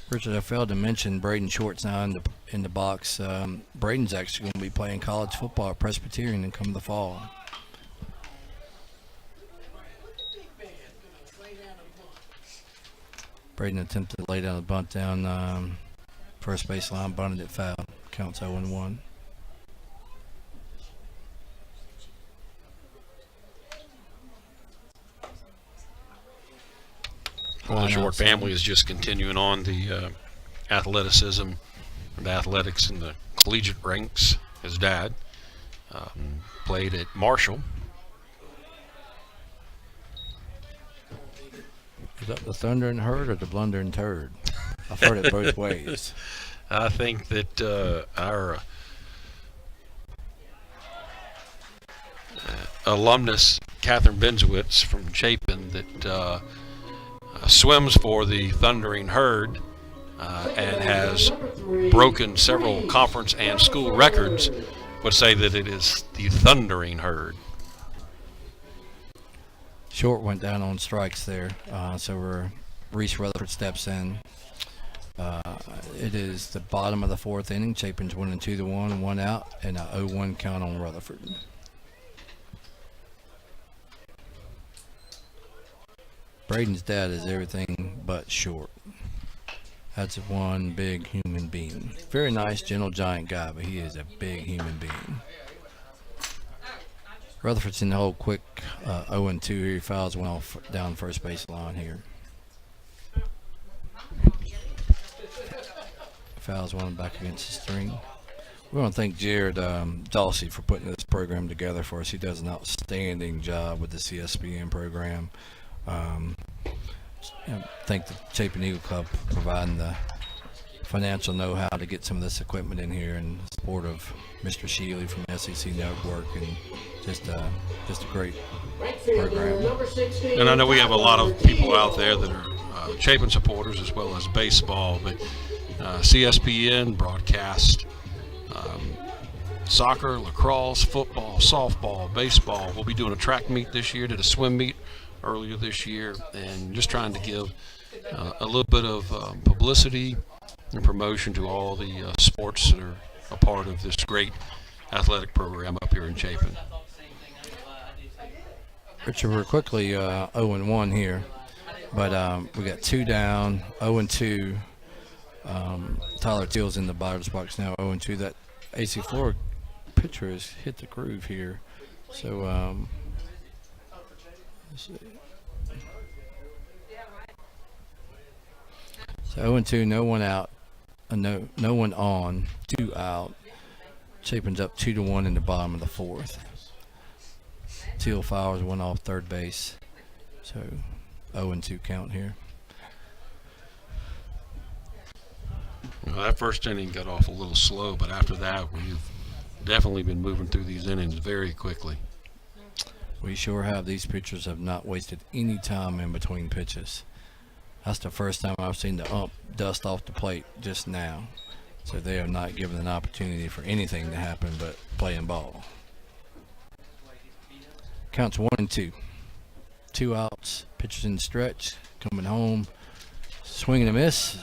Richard, I failed to mention Braden Short's now in the box. Braden's actually going to be playing college football at Presbyterian and come the fall. Braden attempted to lay down a bunt down first baseline, bunted it foul. Counts 0-1. The Short family is just continuing on the athleticism, the athletics in the collegiate ranks. His dad played at Marshall. Is that the thundering herd or the blundering turd? I've heard it both ways. I think that our alumnus, Catherine Benzowitz from Chapin, that swims for the Thundering Herd and has broken several conference and school records, would say that it is the Thundering Herd. Short went down on strikes there, so Reese Rutherford steps in. It is the bottom of the 4th inning. Chapin's winning 2-1, 1 out, and a 0-1 count on Rutherford. Braden's dad is everything but short. That's one big human being. Very nice, gentle, giant guy, but he is a big human being. Rutherford's in the hole quick, 0-2 here. He fouls one off down first base line here. Fouls one back against the string. We want to thank Jared Dawsey for putting this program together for us. He does an outstanding job with the CSPN program. Thank the Chapin Eagle Club for providing the financial know-how to get some of this equipment in here, and support of Mr. Shealy from SEC Network, and just a great program. And I know we have a lot of people out there that are Chapin supporters as well as baseball, but CSPN broadcast soccer, lacrosse, football, softball, baseball. We'll be doing a track meet this year, did a swim meet earlier this year, and just trying to give a little bit of publicity and promotion to all the sports that are a part of this great athletic program up here in Chapin. Richard, we're quickly 0-1 here, but we got 2 down, 0-2. Tyler Teal's in the batter's box now, 0-2. That AC Flora pitcher has hit the groove here. So, let's see. So 0-2, no one out, no one on, 2 out. Chapin's up 2-1 in the bottom of the 4th. Teal fouls one off third base, so 0-2 count here. Well, that first inning got off a little slow, but after that, we've definitely been moving through these innings very quickly. We sure have. These pitchers have not wasted any time in between pitches. That's the first time I've seen the ump dust off the plate just now. So they have not given an opportunity for anything to happen but playing ball. Counts 1-2. 2 outs. Pitchers in the stretch. Coming home. Swing and a miss.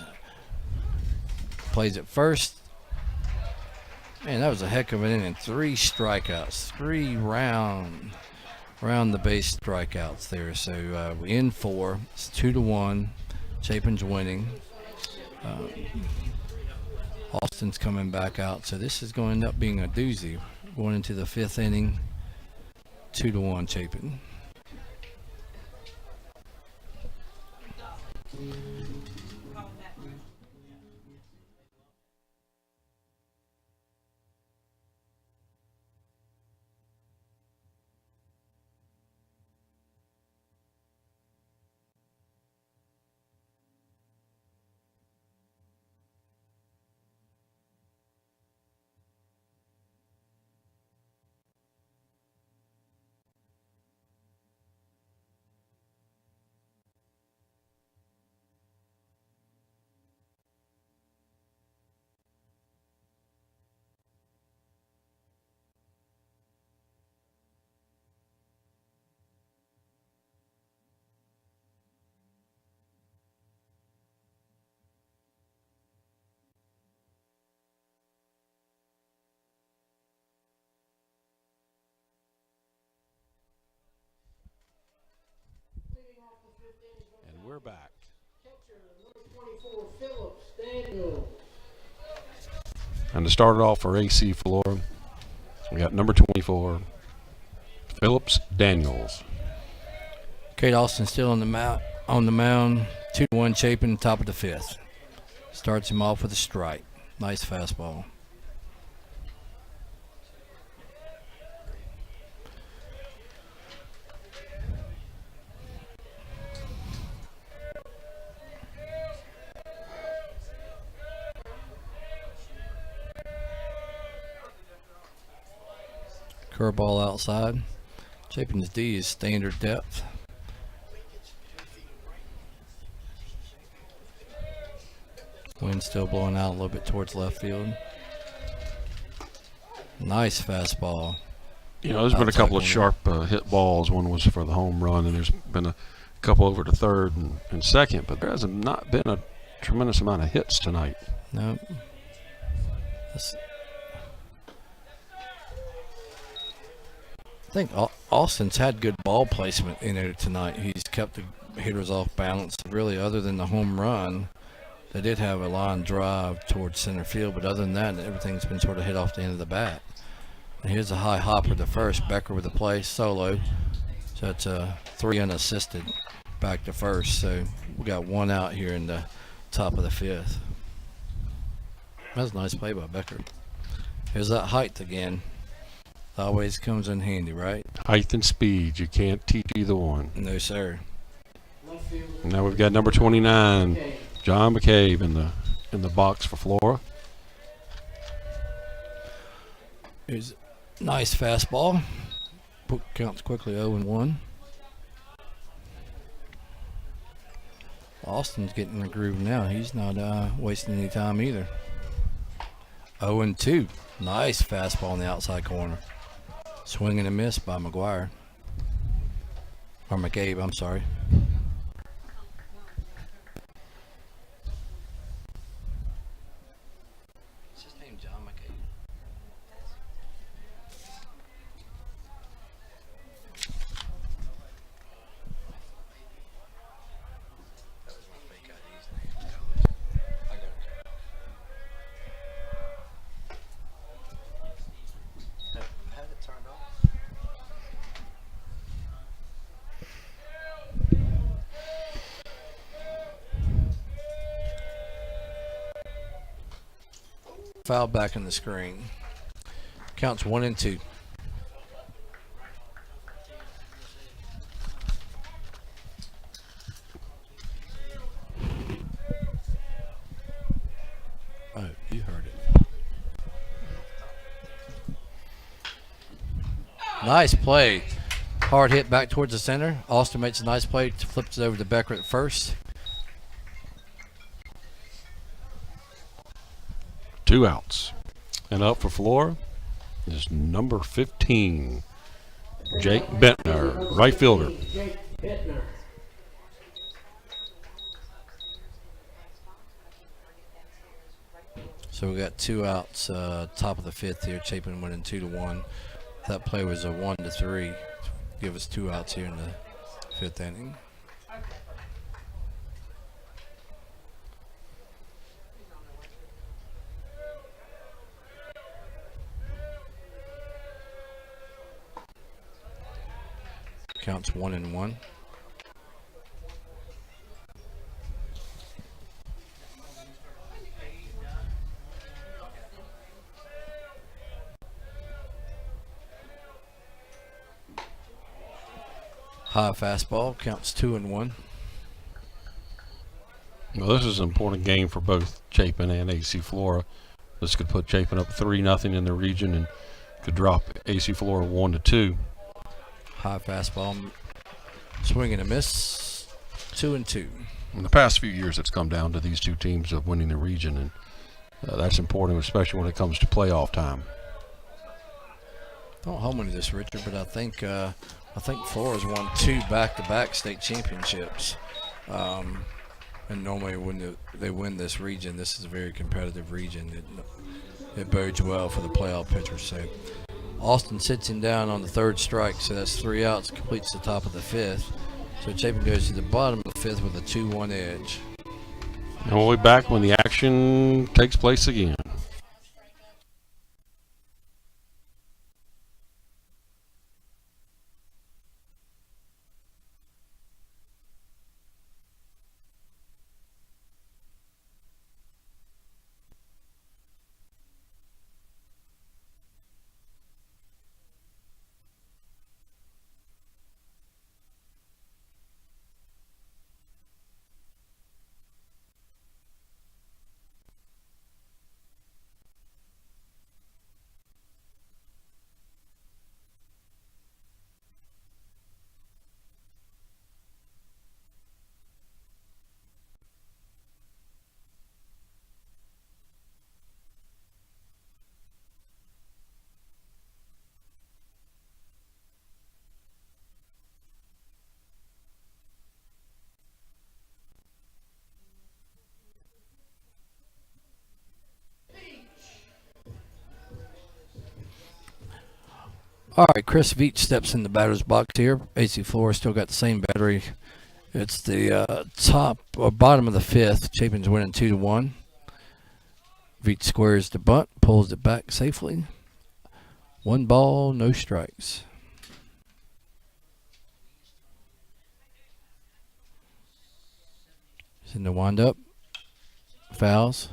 Plays it first. Man, that was a heck of an inning. 3 strikeouts. 3 round the base strikeouts there. So we in 4. It's 2-1. Chapin's winning. Austin's coming back out. So this is going to end up being a doozy. Going into the 5th inning. 2-1 Chapin. And we're back. And to start it off for AC Flora, we got number 24, Phillips Daniels. Kate Austin still on the mound. 2-1 Chapin, top of the 5th. Starts him off with a strike. Nice fastball. Curveball outside. Chapin's D is standard depth. Wind still blowing out a little bit towards left field. Nice fastball. You know, there's been a couple of Outside sharp hit balls. One was for the home run, and there's been a couple over to third and second, but there has not been a tremendous amount of hits tonight. Nope. I think Austin's had good ball placement in there tonight. He's kept the hitters off balance. Really, other than the home run, they did have a line drive towards center field, but other than that, everything's been sort of hit off the end of the bat. And here's a high hopper to first. Becker with the play, solo. So it's 3 unassisted back to first. So we got 1 out here in the top of the 5th. That was a nice play by Becker. Here's that height again. Always comes in handy, right? Height and speed, you can't teach either one. No, sir. And now we've got number 29, John McCabe in the box for Flora. Here's a nice fastball. Book counts quickly 0-1. Austin's getting the groove now. He's not wasting any time either. 0-2. Nice fastball in the outside corner. Swing and a miss by McGuire. Or McCabe, I'm sorry. Is his name John McCabe? That was my fake ID's name. I got it. I had it turned off. Foul back in the screen. Counts 1 and 2. Oh, you heard it. Nice play. Hard hit back towards the center. Austin makes a nice play, flips it over to Becker at first. 2 outs. And up for Flora is number 15, Jake Bentner, right fielder. Jake Bittner. So we got 2 outs, top of the 5th here. Chapin winning 2-1. That play was a 1-3. Give us 2 outs here in the 5th inning. Counts 1-1. High fastball, counts 2-1. Well, this is an important game for both Chapin and AC Flora. This could put Chapin up 3-0 in the region and could drop AC Flora 1-2. High fastball, swing and a miss, 2-2. In the past few years, it's come down to these two teams of winning the region, and that's important, especially when it comes to playoff time. Don't hold me to this, Richard, but I think Flora's won 2 back-to-back state championships. And normally when they win this region, this is a very competitive region. It bodes well for the playoff pitchers. So Austin sits him down on the 3rd strike, so that's 3 outs, completes the top of the 5th. So Chapin goes to the bottom of the 5th with a 2-1 edge. And we'll be back when the action takes place again. All right, Chris Veach steps in the batter's box here. AC Flora still got the same battery. It's the top or bottom of the 5th. Chapin's winning 2-1. Veach squares the bunt, pulls it back safely. 1 ball, no strikes. He's in the windup. Fouls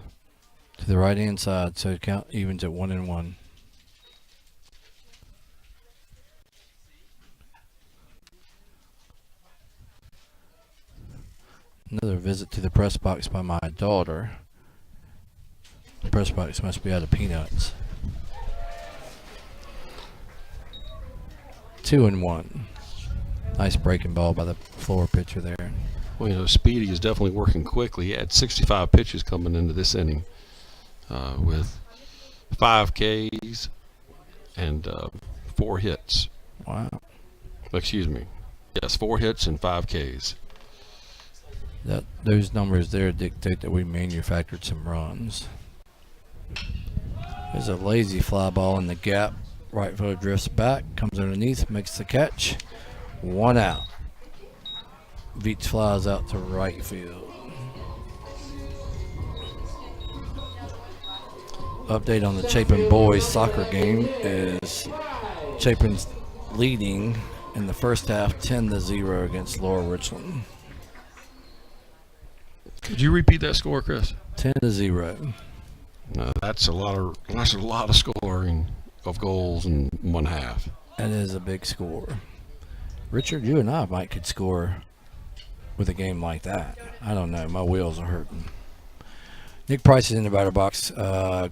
to the right hand side, so count evens at 1-1. Another visit to the press box by my daughter. The press box must be out of peanuts. 2-1. Nice breaking ball by the Flora pitcher there. Well, you know, Speedy is definitely working quickly. He had 65 pitches coming into this inning with 5 Ks and 4 hits. Wow. Excuse me, Yes, 4 hits and 5 Ks. Those numbers there dictate that we manufactured some runs. There's a lazy fly ball in the gap. Right fielder drifts back, comes underneath, makes the catch. 1 out. Veach flies out to right field. Update on the Chapin boys soccer game is Chapin's leading in the first half 10-0 against Laura Richland. Could you repeat that score, Chris? 10-0. That's a lot of scoring of goals in 1 half. That is a big score. Richard, you and I might could score with a game like that. I don't know. My wheels are hurting. Nick Price is in the batter box.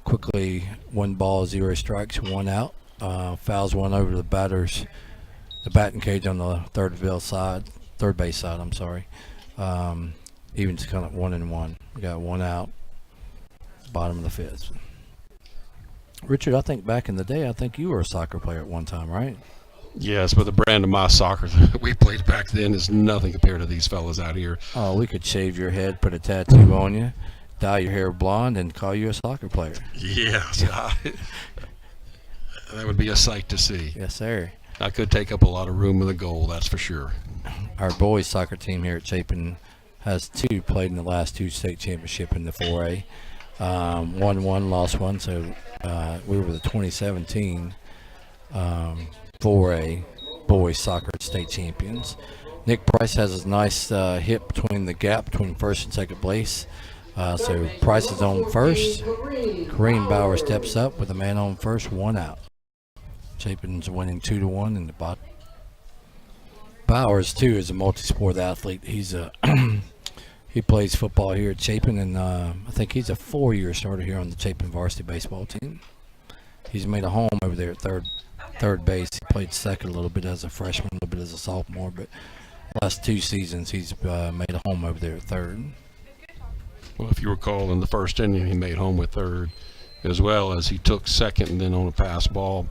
Quickly, 1 ball, 0 strikes, 1 out. Fouls one over the batting cage on the third base side. I'm sorry. Evens kind of 1-1. We got 1 out. Bottom of the 5th. Richard, I think back in the day, I think you were a soccer player at one time, right? Yes, but the brand of my soccer that we played back then is nothing compared to these fellas out here. Oh, we could shave your head, put a tattoo on you, dye your hair blonde, and call you a soccer player. Yes. That would be a sight to see. Yes, sir. I could take up a lot of room in the goal, that's for sure. Our boys soccer team here at Chapin has 2 played in the last 2 state championship in the 4A. Won 1, lost 1, so we were the 2017 4A boys soccer state champions. Nick Price has a nice hit between the gap between first and second base. So Price is on first. Kareem Bauer steps up with a man on first, 1 out. Chapin's winning 2-1 in the bottom. Bowers too is a multi-sport athlete. He's a he plays football here at Chapin, and I think he's a 4-year starter here on the Chapin varsity baseball team. He's made a home over there at third base. He played second a little bit as a freshman, a little bit as a sophomore, but last 2 seasons he's made a home over there at third. Well, if you recall, in the first inning, he made home with third, as well as he took second, and then on a pass ball,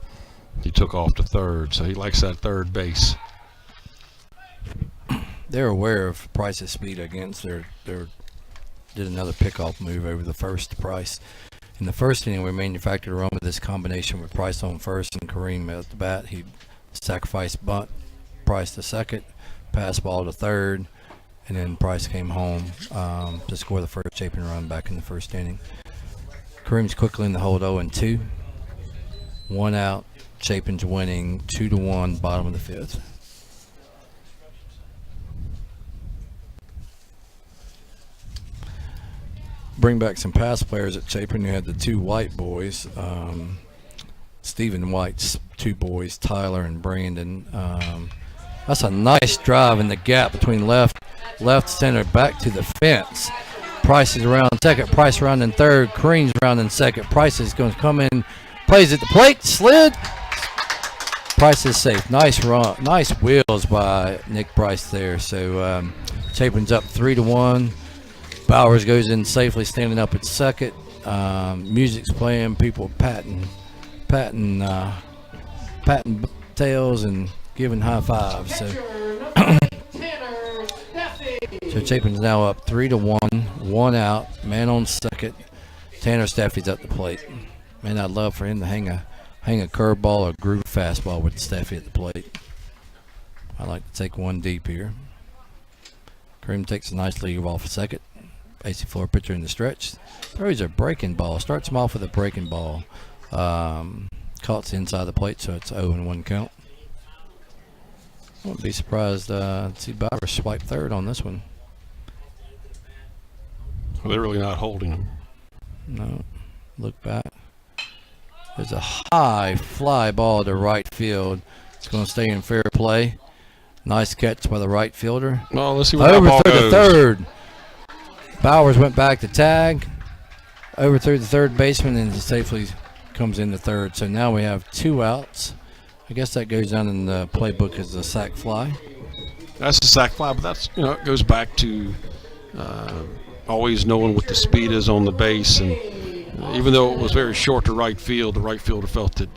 he took off to third. So he likes that third base. They're aware of Price's speed against. They did another pickoff move over the first to Price. In the first inning, we manufactured a run with this combination with Price on first and Kareem at the bat. He sacrificed bunt, Price to second, pass ball to third, and then Price came home to score the first Chapin run back in the first inning. Kareem's quickly in the hold 0-2. 1 out. Chapin's winning 2-1, bottom of the 5th. Bring back some past players at Chapin. You had the 2 White boys, Stephen White's 2 boys, Tyler and Brandon. That's a nice drive in the gap between left center, back to the fence. Price is around second, Price around in third, Kareem's around in second. Price is going to come in, plays at the plate, slid. Price is safe. Nice run, nice wheels by Nick Price there. So Chapin's up 3-1. Bowers goes in safely, standing up at second. Music's playing, people patting tails and giving high fives. So Chapin's now up 3-1, 1 out, man on second. Tanner Steffi's at the plate. Man, I'd love for him to hang a curveball or groove fastball with Steffi at the plate. I like to take one deep here. Kareem takes a nice lead off second. AC Flora pitcher in the stretch. Throws a breaking ball. Starts him off with a breaking ball. Caught inside the plate, so it's 0-1 count. I wouldn't be surprised to see Bauer swipe third on this one. Well, they're really not holding him. No. Look back. There's a high fly ball to right field. It's going to stay in fair play. Nice catch by the right fielder. Well, let's see where that Over ball through goes. the third. Bowers went back to tag. Overthrew the third baseman and safely comes in the third. So now we have 2 outs. I guess that goes down in the playbook as a sac fly. That's a sac fly, but that's, it goes back to always knowing what the speed is on the base. And even though it was very short to right field, the right fielder felt that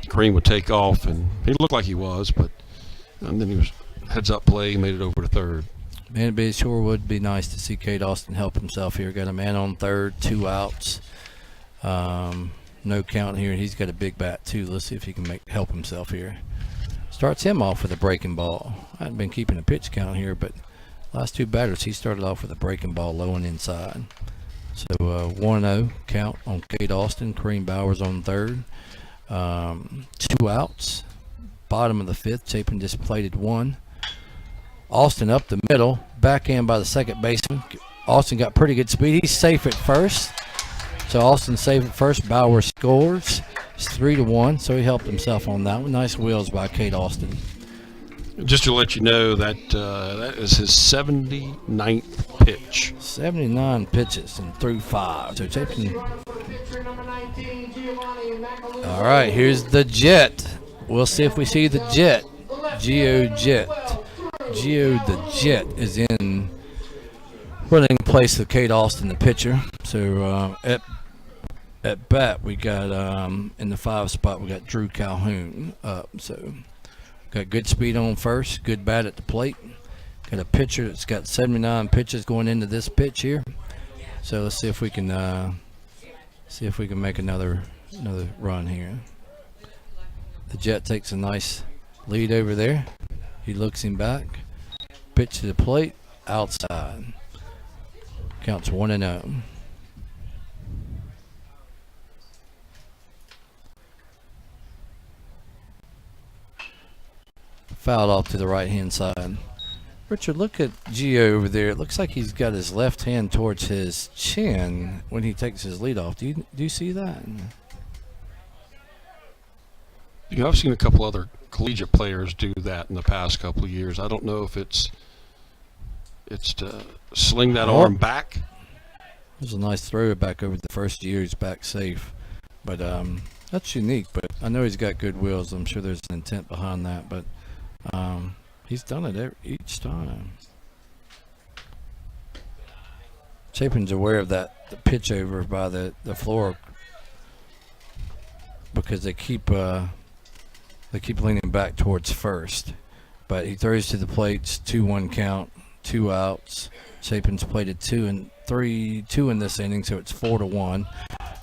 Kareem would take off, and he looked like he was, but and then he was heads up play, made it over to third. Man, it sure would be nice to see Kate Austin help himself here. Got a man on third, 2 outs. No count here. He's got a big bat too. Let's see if he can help himself here. Starts him off with a breaking ball. I hadn't been keeping a pitch count here, but last 2 batters he started off with a breaking ball low and inside. So 1-0 count on Kate Austin. Kareem Bowers on third. 2 outs. Bottom of the 5th. Chapin just plated 1. Austin up the middle. Backhand by the second baseman. Austin got pretty good speed. He's safe at first. So Austin safe at first. Bowers scores. It's 3-1. So he helped himself on that one. Nice wheels by Kate Austin. Just to let you know that that is his 79th pitch. 79 pitches and threw 5. So Chapin. All right, here's the Jet. We'll see if we see the Jet. Geo Jet. Geo the Jet is in running place of Kate Austin, the pitcher. So at bat we got in the 5 spot we got Drew Calhoun up. So got good speed on first, good bat at the plate. Got a pitcher that's got 79 pitches going into this pitch here. So let's see if we can make another run here. The Jet takes a nice lead over there. He looks him back. Pitch to the plate, outside. Counts 1-0. Fouled off to the right-hand side. Richard, look at Gio over there. It looks like he's got his left hand towards his chin when he takes his lead off. Do you see that? You know, I've seen a couple other collegiate players do that in the past couple of years. I don't know if it's to sling that arm back. It was a nice throw back over the first year. He's back safe. But that's unique. But I know he's got good wheels. I'm sure there's an intent behind that. But he's done it each time. Chapin's aware of the pitch over by the Flora because they keep leaning back towards first. But he throws to the plates, 2-1 count, 2 outs. Chapin's plated 2 and 2 in this inning, so it's 4-1.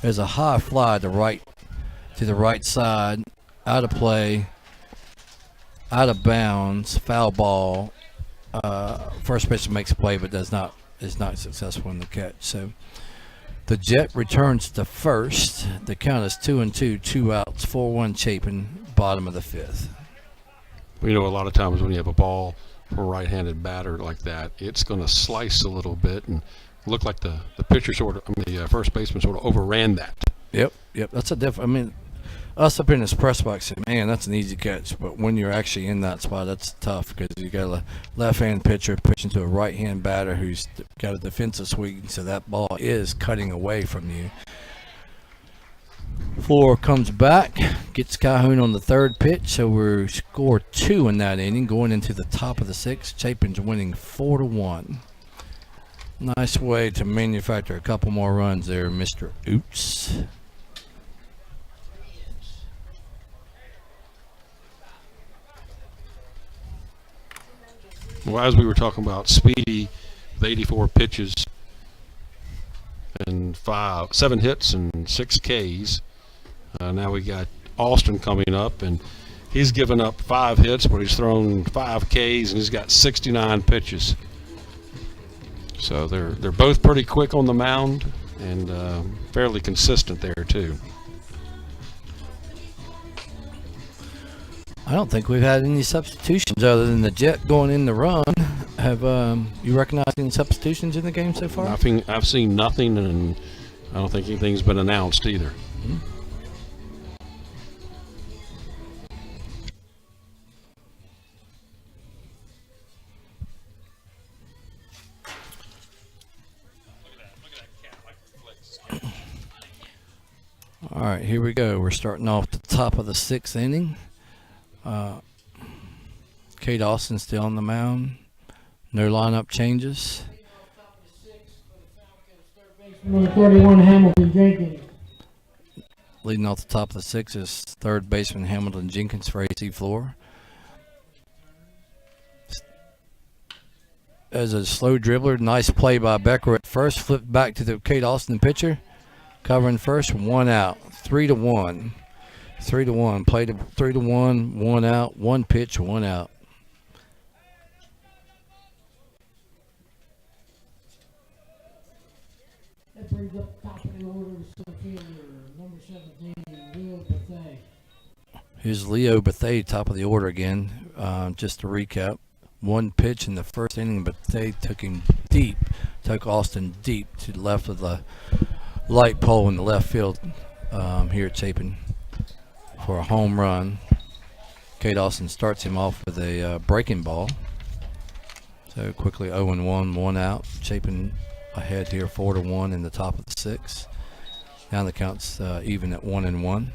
There's a high fly to the right side, out of play, out of bounds, foul ball. First baseman makes a play, but is not successful in the catch. So the Jet returns to first. The count is 2-2, 2 outs, 4-1 Chapin, bottom of the 5th. You know, a lot of times when you have a ball from a right-handed batter like that, it's going to slice a little bit and look like the pitcher the first baseman sort of overran that. Yep. That's a different. I mean, us up in this press box say, man, that's an easy catch. But when you're actually in that spot, that's tough because you got a left-hand pitcher pitching to a right-hand batter who's got a defensive swing, so that ball is cutting away from you. Flora comes back, gets Calhoun on the 3rd pitch, so we're score 2 in that inning, going into the top of the 6th. Chapin's winning 4-1. Nice way to manufacture a couple more runs there, Mr. Oots. Well, as we were talking about Speedy, with 84 pitches and 7 hits and 6 Ks. Now we got Austin coming up, and he's given up 5 hits, but he's thrown 5 Ks, and he's got 69 pitches. So they're both pretty quick on the mound and fairly consistent there too. I don't think we've had any substitutions other than the Jet going in the run. Have you recognized any substitutions in the game so far? I've seen nothing, and I don't think anything's been announced either. Mm-hmm. All right, here we go. We're starting off the top of the 6th inning. Kate Austin still on the mound. No lineup changes. Number 31, Hamilton Jenkins. Leading off the top of the 6th is 3rd baseman Hamilton Jenkins for AC Flora. as a slow dribbler. Nice play by Becker at first. Flipped back to the Kate Austin pitcher. Covering first, 1 out. 3-1. 3-1. Played 3-1, 1 out. 1 pitch, 1 out. That brings up top of the order, center fielder, number 17, Leo Bethea. Here's Leo Bethea, top of the order again. Just to recap, 1 pitch in the first inning, Bethea took him deep, took Austin deep to the left of the light pole in the left field here at Chapin for a home run. Kate Austin starts him off with a breaking ball. So quickly 0-1, 1 out. Chapin ahead here 4-1 in the top of the 6th. Now the count's even at 1-1.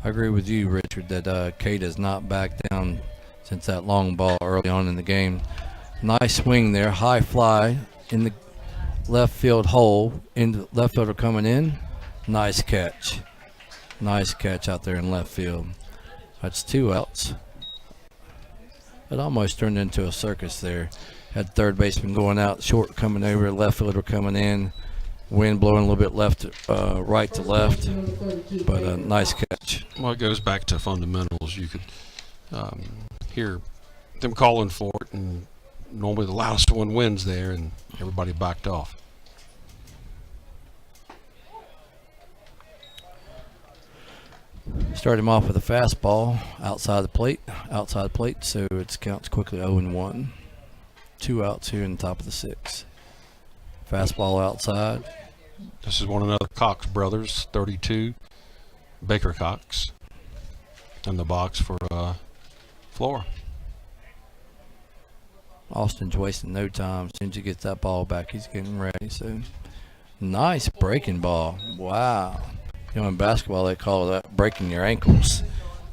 I agree with you, Richard, that Kate has not backed down since that long ball early on in the game. Nice swing there, high fly in the left field hole. Left fielder coming in. Nice catch. Nice catch out there in left field. That's 2 outs. It almost turned into a circus there. Had third baseman going out, short coming over, left fielder coming in. Wind blowing a little bit right to left, but a nice catch. Well, it goes back to fundamentals. You could hear them calling for it, and normally the loudest one wins there, and everybody backed off. Start him off with a fastball outside the plate, so it counts quickly 0-1. 2 outs here in the top of the 6th. Fastball outside. This is one of the Cox brothers, 32, Baker Cox, in the box for Flora. Austin's wasting no time. As soon as he gets that ball back, he's getting ready. So nice breaking ball. Wow. You know, in basketball they call that breaking your ankles.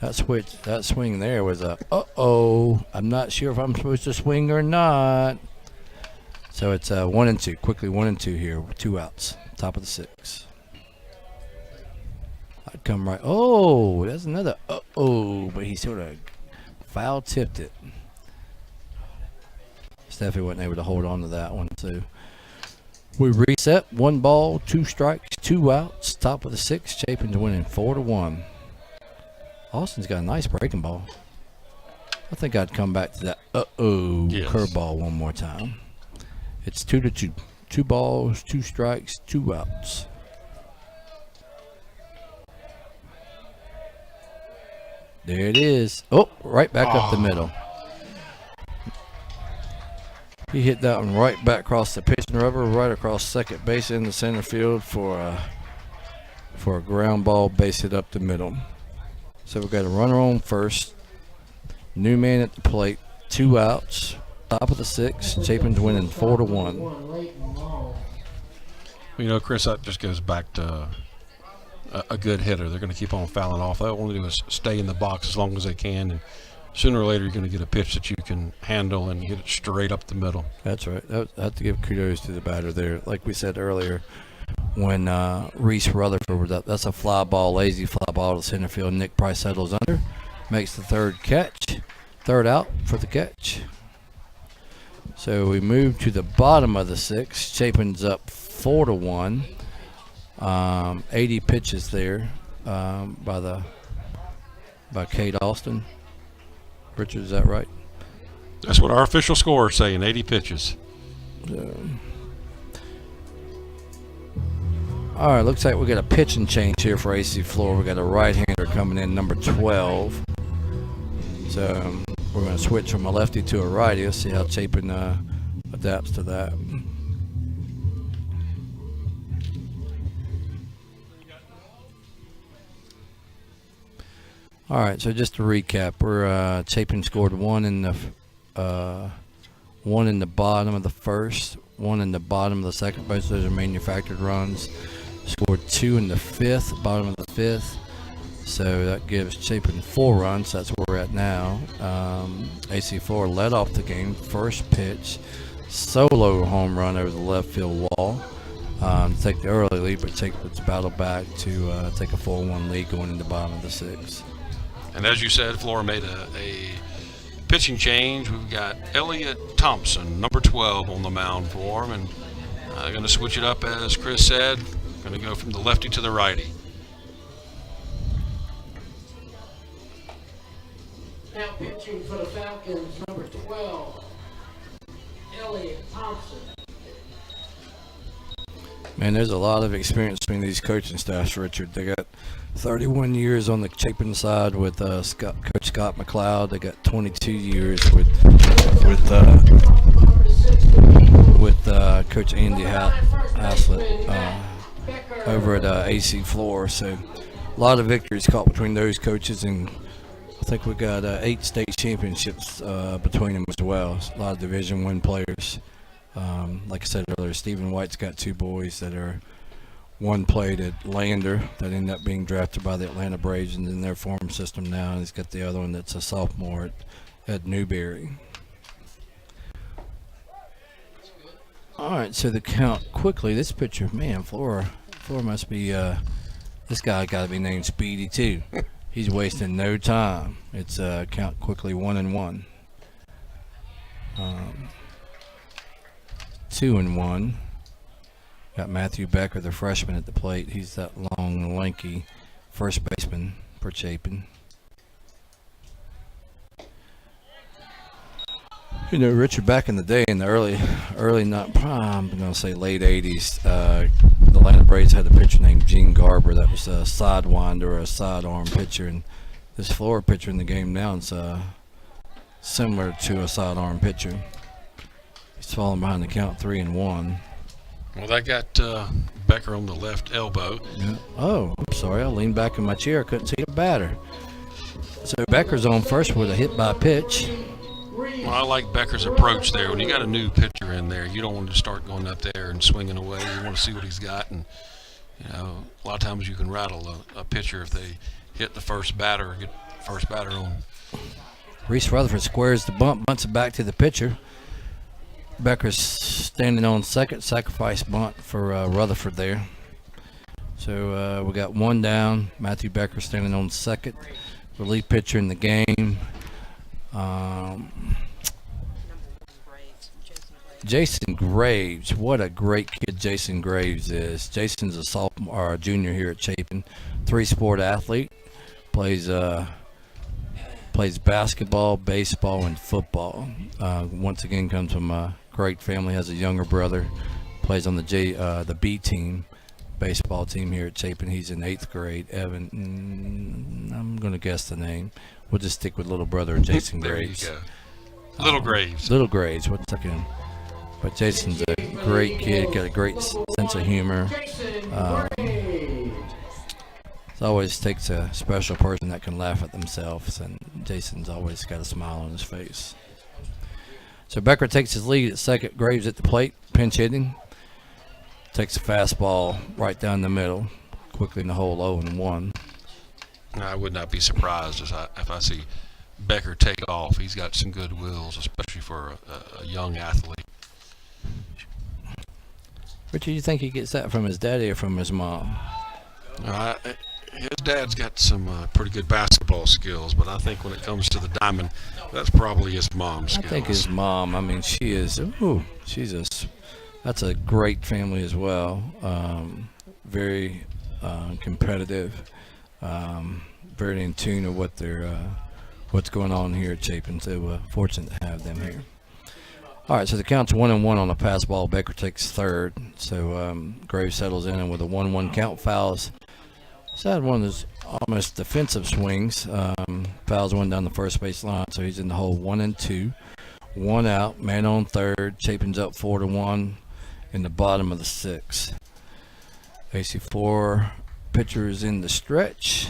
That swing there was a I'm not sure if I'm supposed to swing or not. So it's 1-2. Quickly 1-2 here with 2 outs. Top of the 6th. I'd come right. Oh, that's another but he sort of foul tipped it. Steffi wasn't able to hold on to that one. So we reset. 1 ball, 2 strikes, 2 outs. Top of the 6th. Chapin's winning 4-1. Austin's got a nice breaking ball. I think I'd come back to that Yes. curveball one more time. It's 2-2. 2 balls, 2 strikes, 2 outs. There it is. Oh, right back up the middle. He hit that one right back across the pitching rubber, right across second base in the center field for a ground ball, base hit up the middle. So we've got a runner on first. New man at the plate. 2 outs. Top of the 6th. Chapin's winning 4-1. Well, you know, Chris, that just goes back to a good hitter. They're going to keep on fouling off. All they want to do is stay in the box as long as they can, and sooner or later you're going to get a pitch that you can handle and hit it straight up the middle. That's right. I have to give kudos to the batter there. Like we said earlier, when Reese Rutherford was up, that's a fly ball, lazy fly ball to center field. Nick Price settles under, makes the third out for the catch. So we move to the bottom of the 6th. Chapin's up 4-1. 80 pitches there by Kate Austin. Richard, is that right? That's what our official score is saying, 80 pitches. All right, looks like we got a pitching change here for AC Flora. We got a right-hander coming in, number 12. So we're going to switch from a lefty to a righty. Let's see how Chapin adapts to that. All right, so just to recap, we're Chapin scored 1 in the bottom of the 1st, 1 in the bottom of the 2nd. Both those are manufactured runs. Scored 2 in the 5th, bottom of the 5th. So that gives Chapin 4 runs. That's where we're at now. AC4 led off the game. First pitch, solo home run over the left field wall to take the early lead, but Chapin's battle back to take a 4-1 lead going into the bottom of the 6th. And as you said, Flora made a pitching change. We've got Elliot Thompson, number 12, on the mound for him. And going to switch it up, as Chris said. Going to go from the lefty to the righty. Now pitching for the Falcons, number 12, Elliot Thompson. Man, there's a lot of experience between these coaching staffs, Richard. They got 31 years on the Chapin side with Coach Scott McLeod. They got 22 years with Coach Andy Haslett over at AC Flora. So a lot of victories caught between those coaches, and I think we got 8 state championships between them as well. A lot of Division I players. Like I said earlier, Stephen White's got 2 boys that are, one played at Lander that ended up being drafted by the Atlanta Braves and in their farm system now, and he's got the other one that's a sophomore at Newberry. All right, so the count quickly. This pitcher, man, Flora must be. This guy got to be named Speedy too. He's wasting no time. It's count quickly 1-1. 2-1. Got Matthew Becker, the freshman, at the plate. He's that long, lanky first baseman for Chapin. You know, Richard, back in the day, in the early not I'm going to say late 80s, the Atlanta Braves had a pitcher named Gene Garber that was a sidewinder or a sidearm pitcher, and this Flora pitcher in the game now is similar to a sidearm pitcher. He's falling behind the count 3-1. Well, that got Becker on the left elbow. Yeah. Oh, I'm sorry. I leaned back in my chair. I couldn't see the batter. So Becker's on first with a hit by pitch. Well, I like Becker's approach there. When you got a new pitcher in there, you don't want to start going up there and swinging away. You want to see what he's got. And, you know, a lot of times you can rattle a pitcher if they hit the first batter or get first batter on. Reese Rutherford squares the bunt, bunts it back to the pitcher. Becker's standing on second, sacrifice bunt for Rutherford there. So we got 1 down. Matthew Becker standing on second. Relief pitcher in the game. Jason Graves. What a great kid Jason Graves is. Jason's a sophomore or a junior here at Chapin. 3-sport athlete. Plays basketball, baseball, and football. Once again, comes from a great family. Has a younger brother. Plays on the B team, baseball team here at Chapin. He's in 8th grade. Evan, I'm going to guess the name. We'll just stick with little brother Jason Graves. There you go. Little Graves. Little Graves. What's again? But Jason's a great kid. Got a great sense of humor. It always takes a special person that can laugh at themselves, and Jason's always got a smile on his face. So Becker takes his lead at second. Graves at the plate, pinch hitting. Takes a fastball right down the middle, quickly in the hole, 0-1. I would not be surprised if I see Becker take off. He's got some good wills, especially for a young athlete. Richard, you think he gets that from his daddy or from his mom? His dad's got some pretty good basketball skills, but I think when it comes to the diamond, that's probably his mom's skills. I think his mom. I mean, she is. Ooh, that's a great family as well. Very competitive. Very in tune of what's going on here at Chapin. So fortunate to have them here. All right, so the count's 1-1 on a pass ball. Becker takes third. So Graves settles in, and with a 1-1 count, fouls. So had one of those almost defensive swings. Fouls one down the first base line, so he's in the hole 1-2. 1 out, man on third. Chapin's up 4-1 in the bottom of the 6th. AC4 pitcher is in the stretch.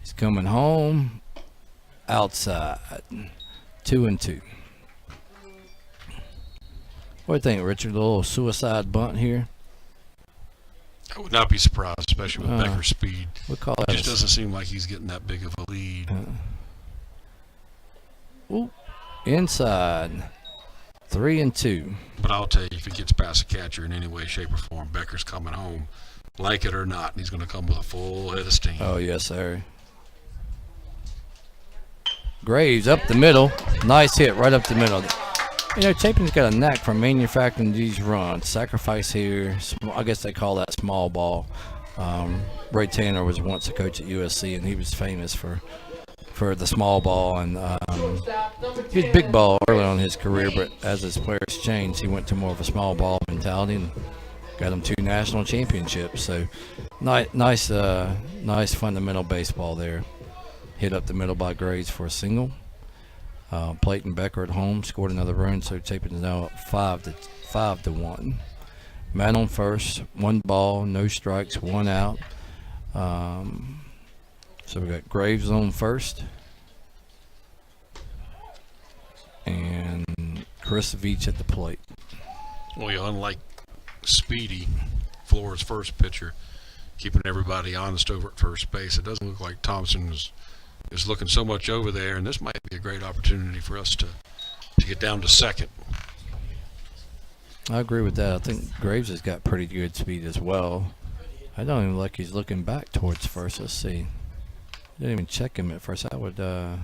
He's coming home. Outside. 2-2. What do you think, Richard? A little suicide bunt here? I would not be surprised, especially with Becker's speed. We'll call It that just doesn't seem like he's getting that big of a lead. Inside. 3-2. But I'll tell you, if he gets past the catcher in any way, shape, or form, Becker's coming home, like it or not, and he's going to come with a full head of steam. Oh, yes, sir. Graves up the middle. Nice hit right up the middle. You know, Chapin's got a knack for manufacturing these runs. Sacrifice here. I guess they call that small ball. Ray Tanner was once a coach at USC, and he was famous for the small ball. And he was big ball early on in his career, but as his players changed, he went to more of a small ball mentality and got him 2 national championships. So nice fundamental baseball there. Hit up the middle by Graves for a single. Playton Becker at home scored another run, so Chapin's now up 5-1. Man on first, 1 ball, no strikes, 1 out. So we got Graves on first, and Chris Veach at the plate. Well, yeah, unlike Speedy, Flora's first pitcher, keeping everybody honest over at first base, it doesn't look like Thompson is looking so much over there, and this might be a great opportunity for us to get down to second. I agree with that. I think Graves has got pretty good speed as well. I don't even like he's looking back towards first. Let's see. Didn't even check him at first. I would high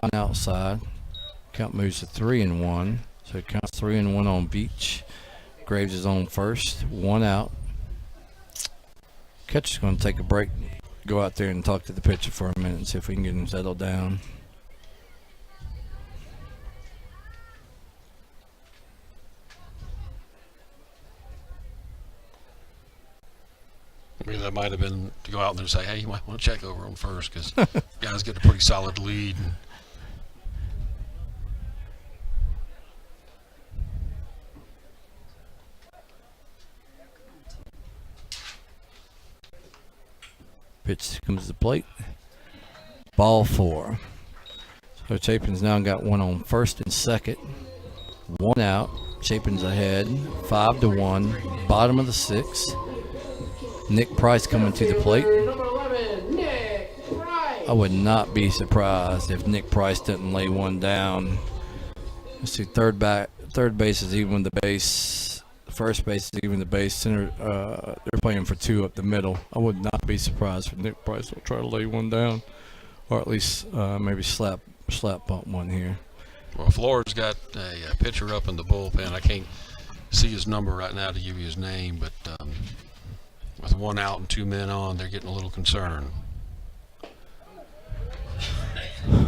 and outside. Count moves to 3-1. So it counts 3-1 on Beach. Graves is on first. 1 out. Catcher's going to take a break. Go out there and talk to the pitcher for a minute and see if we can get him settled down. I mean, that might have been to go out there and say, hey, you might want to check over on first because guys get a pretty solid lead. And Pitch comes to the plate. Ball 4. So Chapin's now got 1 on first and second. 1 out. Chapin's ahead. 5-1. Bottom of the 6th. Nick Price coming to the plate. Number 11, Nick Price. I would not be surprised if Nick Price doesn't lay one down. Let's see, third base is even the base. First base is even the base. Center, they're playing for 2 up the middle. I would not be surprised if Nick Price will try to lay one down, or at least maybe slap bump one here. well, Flora's got a pitcher up in the bullpen. I can't see his number right now to give you his name, but with 1 out and 2 men on, they're getting a little concerned.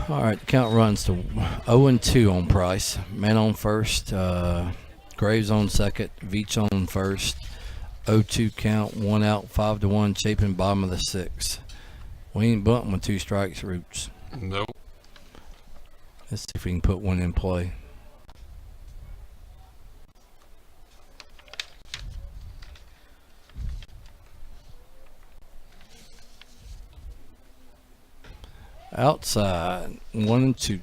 All right, the count runs to 0-2 on Price. Man on first, Graves on second, Veach on first. 0-2 count, 1 out, 5-1. Chapin bottom of the 6th. We ain't bunting with 2 strikes, Roots. Nope. Let's see if we can put one in play. Outside, 1-2.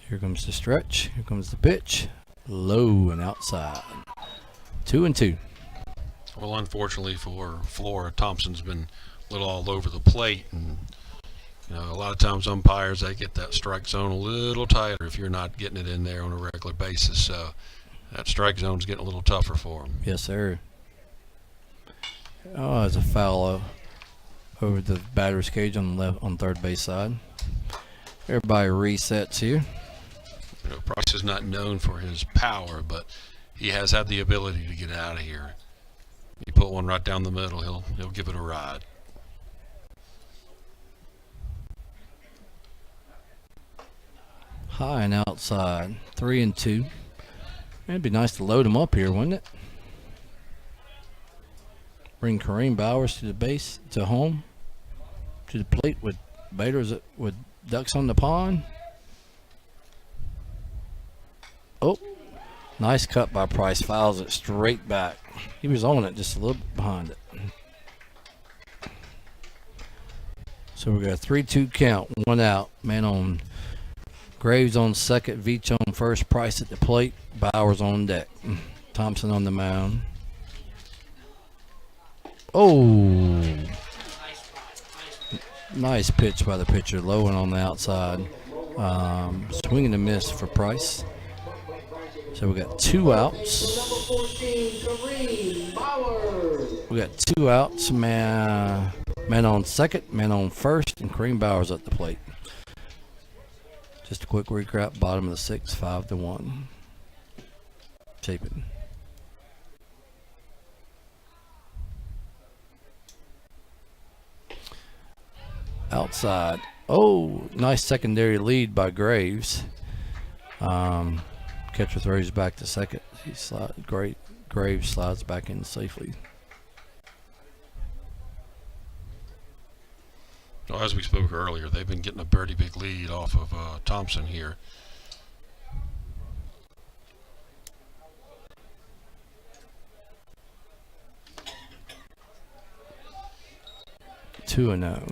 Here comes the stretch. Here comes the pitch. Low and outside. 2-2. Well, unfortunately for Flora, Thompson's been a little all over the plate, and you know, a lot of times umpires, they get that strike zone a little tighter if you're not getting it in there on a regular basis. So that strike zone's getting a little tougher for him. Yes, sir. Oh, there's a foul over the batter's cage on the left, on third base side. Everybody resets here. You know, Price is not known for his power, but he has had the ability to get out of here. You put one right down the middle, he'll give it a ride. High and outside. 3-2. It'd be nice to load him up here, wouldn't it? Bring Kareem Bowers to the base, to home, to the plate with baiters with ducks on the pond. Oh, nice cut by Price. Fouls it straight back. He was on it, just a little bit behind it. So we got a 3-2 count, 1 out. Man on Graves on second, Veach on first, Price at the plate, Bowers on deck. Thompson on the mound. Oh, nice pitch by the pitcher, low and on the outside. Swing and a miss for Price. So we got 2 outs. Number 14, Kareem Bauer. We got 2 outs. Man on second, man on first, and Kareem Bauer's at the plate. Just a quick recap. Bottom of the 6th, 5-1. Chapin. Outside. Oh, nice secondary lead by Graves. Catcher throws back to second. Graves slides back in safely. Well, as we spoke earlier, they've been getting a pretty big lead off of Thompson here. Two and 0.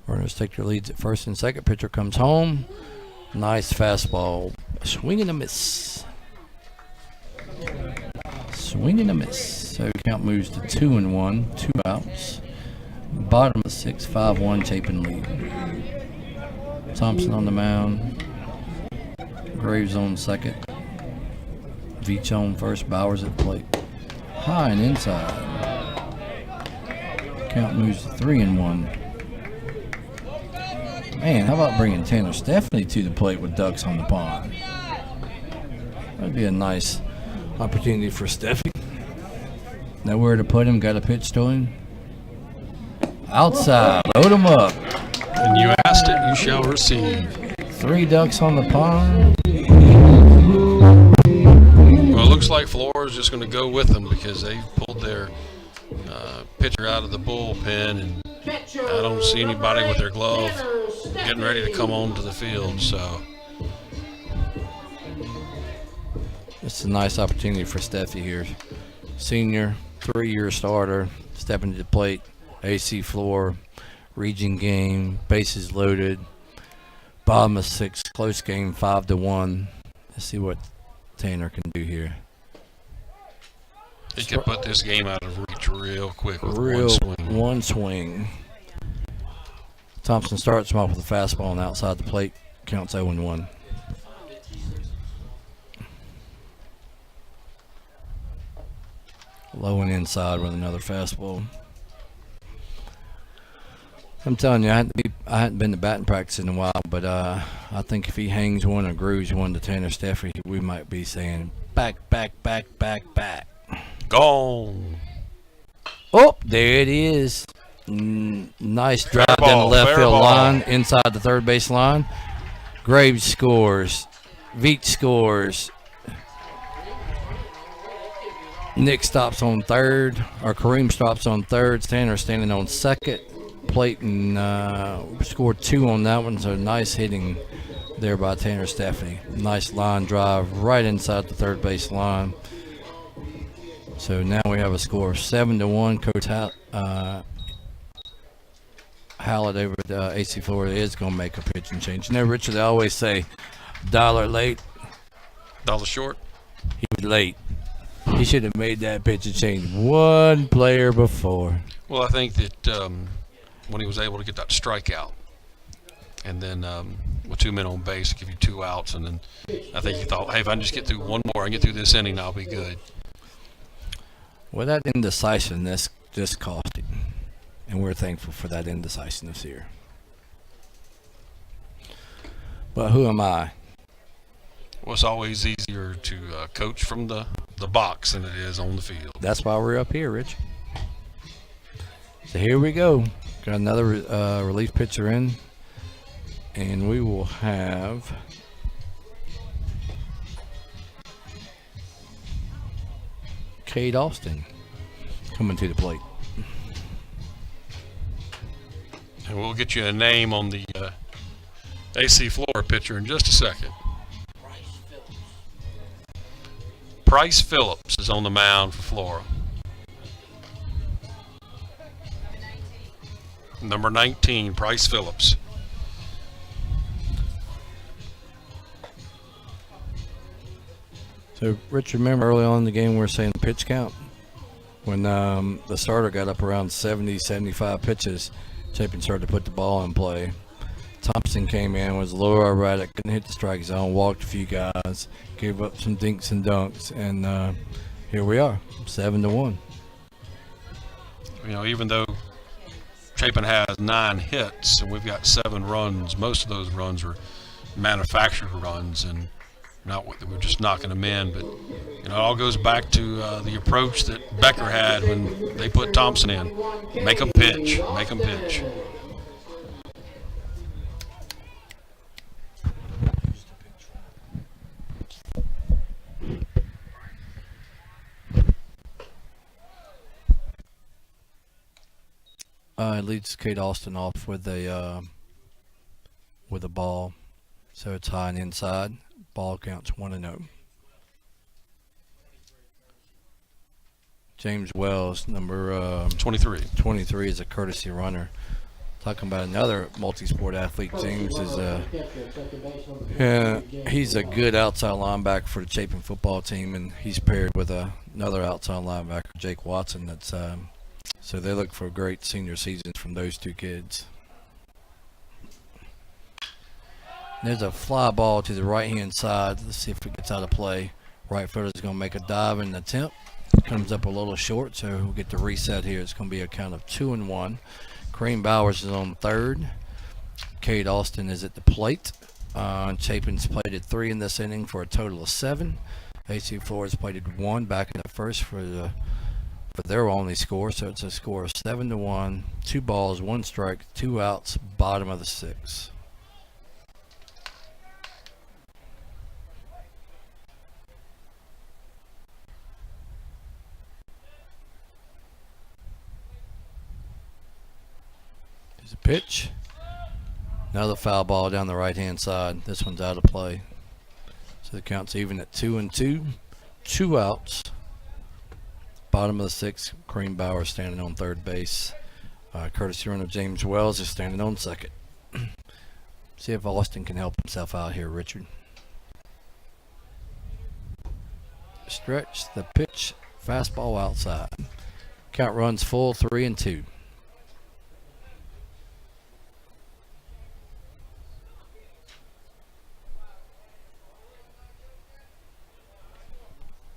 Runners take their leads at first and second. Pitcher comes home. Nice fastball. Swing and a miss. Swing and a miss. So count moves to 2-1. 2 outs. Bottom of 6, 5-1 Chapin lead. Thompson on the mound. Graves on second. Veach on first. Bowers at the plate. High and inside. Count moves to 3-1. Man, how about bringing Tanner Stephanie to the plate with ducks on the pond? That'd be a nice opportunity for Steffi. Nowhere to put him. Got a pitch to him. Outside. Load him up. And you asked it, you shall receive. 3 ducks on the pond. Well, it looks like Flora's just going to go with them because they've pulled their pitcher out of the bullpen, and I don't see anybody with their glove getting ready to come onto the field. So It's a nice opportunity for Steffi here. Senior, 3-year starter, stepping to the plate. AC Flora, region game, bases loaded. Bottom of 6, close game, 5-1. Let's see what Tanner can do here. he could put this game out of reach real quick with One swing. Thompson starts him off with a fastball on the outside the plate. Counts 0-1. Low and inside with another fastball. I'm telling you, I hadn't been to batting practice in a while, but I think if he hangs one or grooves one to Tanner Steffi, we might be saying back. Gone. Oh, there it is. Nice drive Fair down the ball, left fair field ball. line, inside the third base line. Graves scores. Veach scores. Nick stops on third, or Kareem stops on third. Tanner standing on second. Plate and scored 2 on that one, so nice hitting there by Tanner Stephanie. Nice line drive right inside the third base line. So now we have a score of 7-1. Coach Hallett over at AC Florida is going to make a pitching change. You know, Richard, I always say, dollar late. Dollar short. He was late. He should have made that pitching change one player before. Well, I think that when he was able to get that strikeout, and then with 2 men on base, give you 2 outs, and then I think he thought, hey, if I can just get through one more and get through this inning, I'll be good. Well, that indecisiveness just cost him, and we're thankful for that indecisiveness here. But who am I? Well, it's always easier to coach from the box than it is on the field. That's why we're up here, Rich. So here we go. Got another relief pitcher in, and we will have Cade Austin coming to the plate. And we'll get you a name on the AC Flora pitcher in just a second. Price Phillips is on the mound for Flora. Number 19, Price Phillips. So, Rich, remember early on in the game we were saying pitch count? When the starter got up around 70, 75 pitches, Chapin started to put the ball in play. Thompson came in, was a little erratic, couldn't hit the strike zone, walked a few guys, gave up some dinks and dunks, and here we are, 7-1. You know, even though Chapin has 9 hits and we've got 7 runs, most of those runs were manufactured runs and we're just knocking them in. But you know, it all goes back to the approach that Becker had when they put Thompson in. Make them pitch, make them pitch. Leads Kate Austin off with a ball, so it's high and inside. Ball counts 1-0. James Wells, number 23, is a courtesy runner. Talking about another multi-sport athlete, James is he's a good outside linebacker for the Chapin football team, and he's paired with another outside linebacker, Jake Watson. That's so they look for great senior seasons from those two kids. There's a fly ball to the right-hand side. Let's see if it gets out of play. Right footer is going to make a dive and attempt. Comes up a little short, so we'll get the reset here. It's going to be a count of 2-1. Kareem Bowers is on third. Kate Austin is at the plate. Chapin's plated 3 in this inning for a total of 7. AC Flora's plated 1 back in the first for their only score, so it's a score of 7-1. 2 balls, 1 strike, 2 outs, bottom of the 6th. Here's a pitch. Another foul ball down the right-hand side. This one's out of play. So the count's even at 2-2. 2 outs. Bottom of the 6th, Kareem Bauer standing on third base. Courtesy runner James Wells is standing on second. See if Austin can help himself out here, Richard. Stretch, the pitch, fastball outside. Count runs full, 3-2.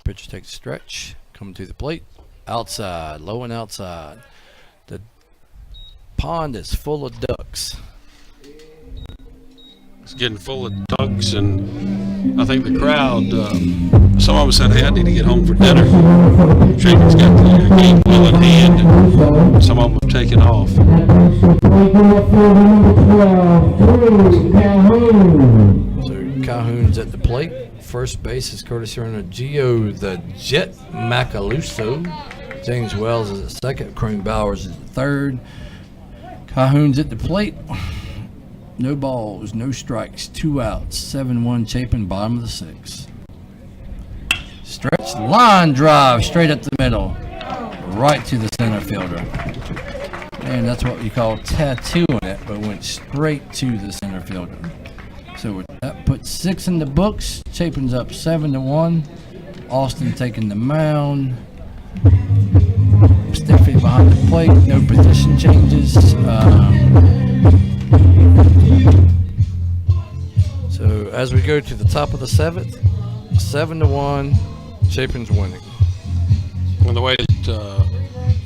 Pitcher takes a stretch. Coming to the plate, outside, low and outside. The pond is full of ducks. It's getting full of ducks, and I think the crowd, some of them said, hey, I need to get home for dinner. Chapin's got the game well in hand, and some of them have taken off. So Calhoun's at the plate. First base is courtesy runner Gio the Jet Macaluso. James Wells is at second. Kareem Bowers is at third. Calhoun's at the plate. No balls, no strikes, 2 outs. 7-1 Chapin, bottom of the 6th. Stretch line drive straight up the middle, right to the center fielder. And that's what you call tattooing it, but went straight to the center fielder. So that puts 6 in the books. Chapin's up 7-1. Austin taking the mound. Steffi behind the plate. No position changes. So as we go to the top of the 7th, 7-1. Chapin's winning. And the way that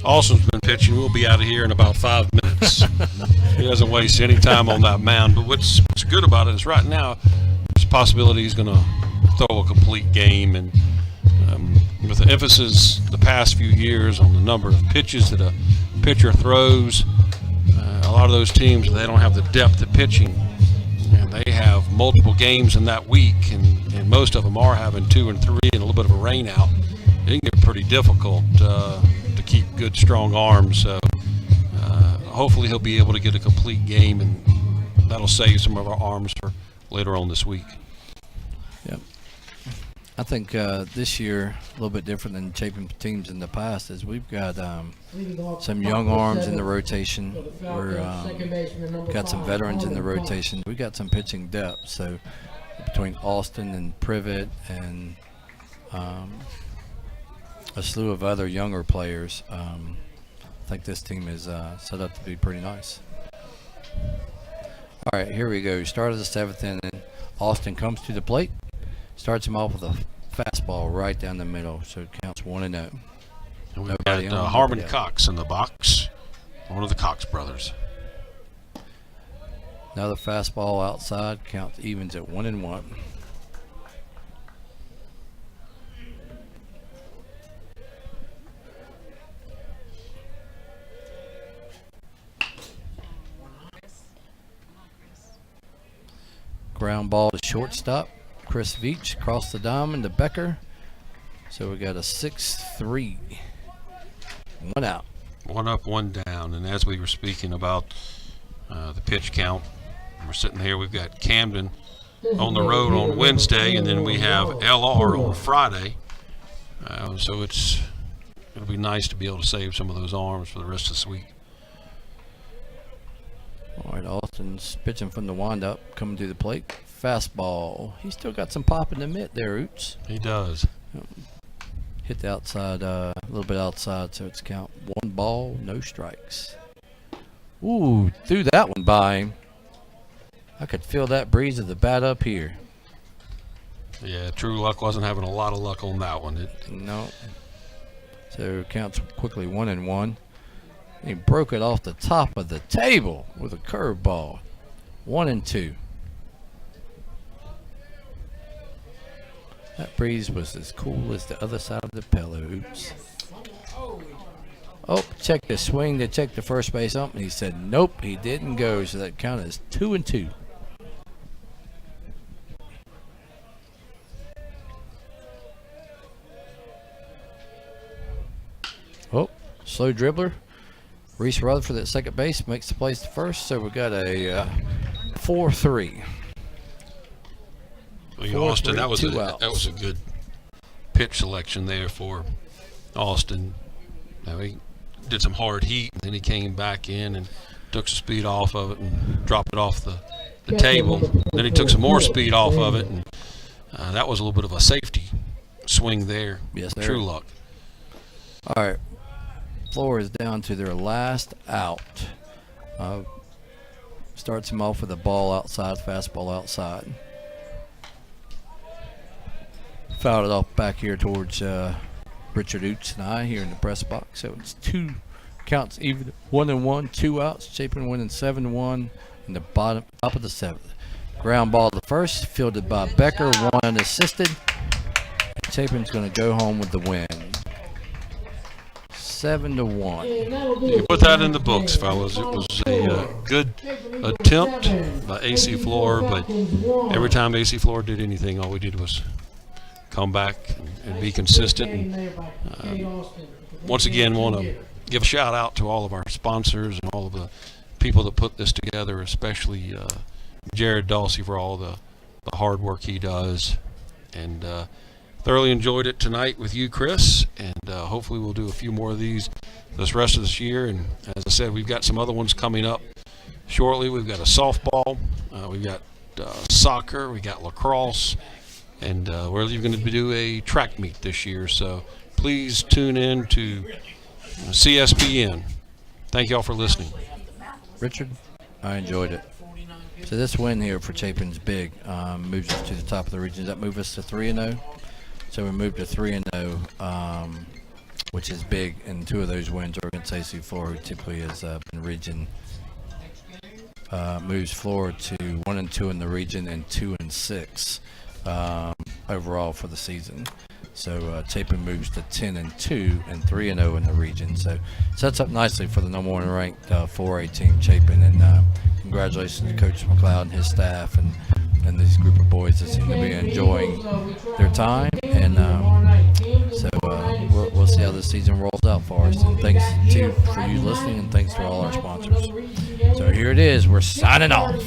Austin's been pitching, we'll be out of here in about 5 minutes. He doesn't waste any time on that mound. But what's good about it is right now there's a possibility he's going to throw a complete game. And with the emphasis the past few years on the number of pitches that a pitcher throws, a lot of those teams, they don't have the depth of pitching. And they have multiple games in that week, and most of them are having 2 and 3 and a little bit of a rain out. It can get pretty difficult to keep good, strong arms. So hopefully he'll be able to get a complete game, and that'll save some of our arms for later on this week. Yep. I think this year a little bit different than Chapin teams in the past is we've got some young arms in the rotation. We're got some veterans in the rotation. We got some pitching depth. So between Austin and Privet and a slew of other younger players. I think this team is set up to be pretty nice. All right, here we go. Start of the 7th inning. Austin comes to the plate. Starts him off with a fastball right down the middle, so it counts 1-0. And we've Nobody got on, Harmon nobody out. Cox in the box, one of the Cox brothers. Another fastball outside, counts evens at 1-1. Ground ball to shortstop. Chris Veach across the diamond to Becker. So we got a 6-3. 1 out. 1 up, 1 down. And as we were speaking about the pitch count, we're sitting here, we've got Camden on the road on Wednesday, and then we have LR on Friday. So it'll be nice to be able to save some of those arms for the rest of this week. All right, Austin's pitching from the windup, coming to the plate. Fastball. He's still got some pop in the mitt there, Oots. He does. Hit the outside, a little bit outside, so it's count 1 ball, no strikes. Ooh, threw that one by him. I could feel that breeze of the bat up here. Yeah, True Luck wasn't having a lot of luck on that one. No. So counts quickly 1-1. He broke it off the top of the table with a curveball. 1-2. That breeze was as cool as the other side of the pillow. Oops. Oh, check the swing to check the first base ump, and he said nope, he didn't go. So that count is 2-2. Oh, slow dribbler. Reese Rutherford at second base makes the place to first, so we got a 4-3. Well, Austin, that was 2 outs. a good pitch selection there for Austin. Now he did some hard heat, and then he came back in and took some speed off of it and dropped it off the table. Then he took some more speed off of it, and that was a little bit of a safety swing there. Yes, sir. True Luck. All right. Flora is down to their last out. Starts him off with a ball outside, fastball outside. Fouled it off back here towards Richard Oots and I here in the press box. So it's 2 counts even, 1-1, 2 outs. Chapin winning 7-1 in the top of the 7th. Ground ball to first, fielded by Becker, 1 unassisted. Chapin's going to go home with the win. 7-1. You put that in the books, fellas. It was a good attempt by AC Flora, but every time AC Flora did anything, all we did was come back and be consistent. And, once again, want to give a shout out to all of our sponsors and all of the people that put this together, especially Jared Dawsey for all the hard work he does. And thoroughly enjoyed it tonight with you, Chris, and hopefully we'll do a few more of these this rest of this year. And as I said, we've got some other ones coming up shortly. We've got a softball, we've got soccer, we got lacrosse, and we're even going to do a track meet this year. So please tune in to CSBN. Thank you all for listening. Richard, I enjoyed it. So this win here for Chapin's big. Moves us to the top of the region. Does that move us to 3-0? So we moved to 3-0, which is big. And 2 of those wins are against AC Flora, who typically has been region. Moves Flora to 1-2 in the region and 2-6 overall for the season. So Chapin moves to 10-2 and 3-0 in the region. So sets up nicely for the number 1 ranked 4A team, Chapin. And congratulations to Coach McLeod and his staff and this group of boys that seem to be enjoying their time. And so we'll see how this season rolls out for us. And thanks for you listening, and thanks to all our sponsors. So here it is. We're signing off.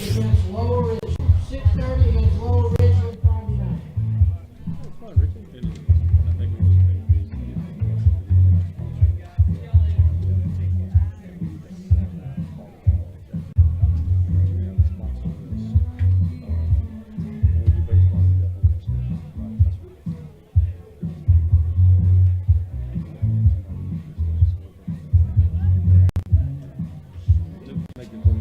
taking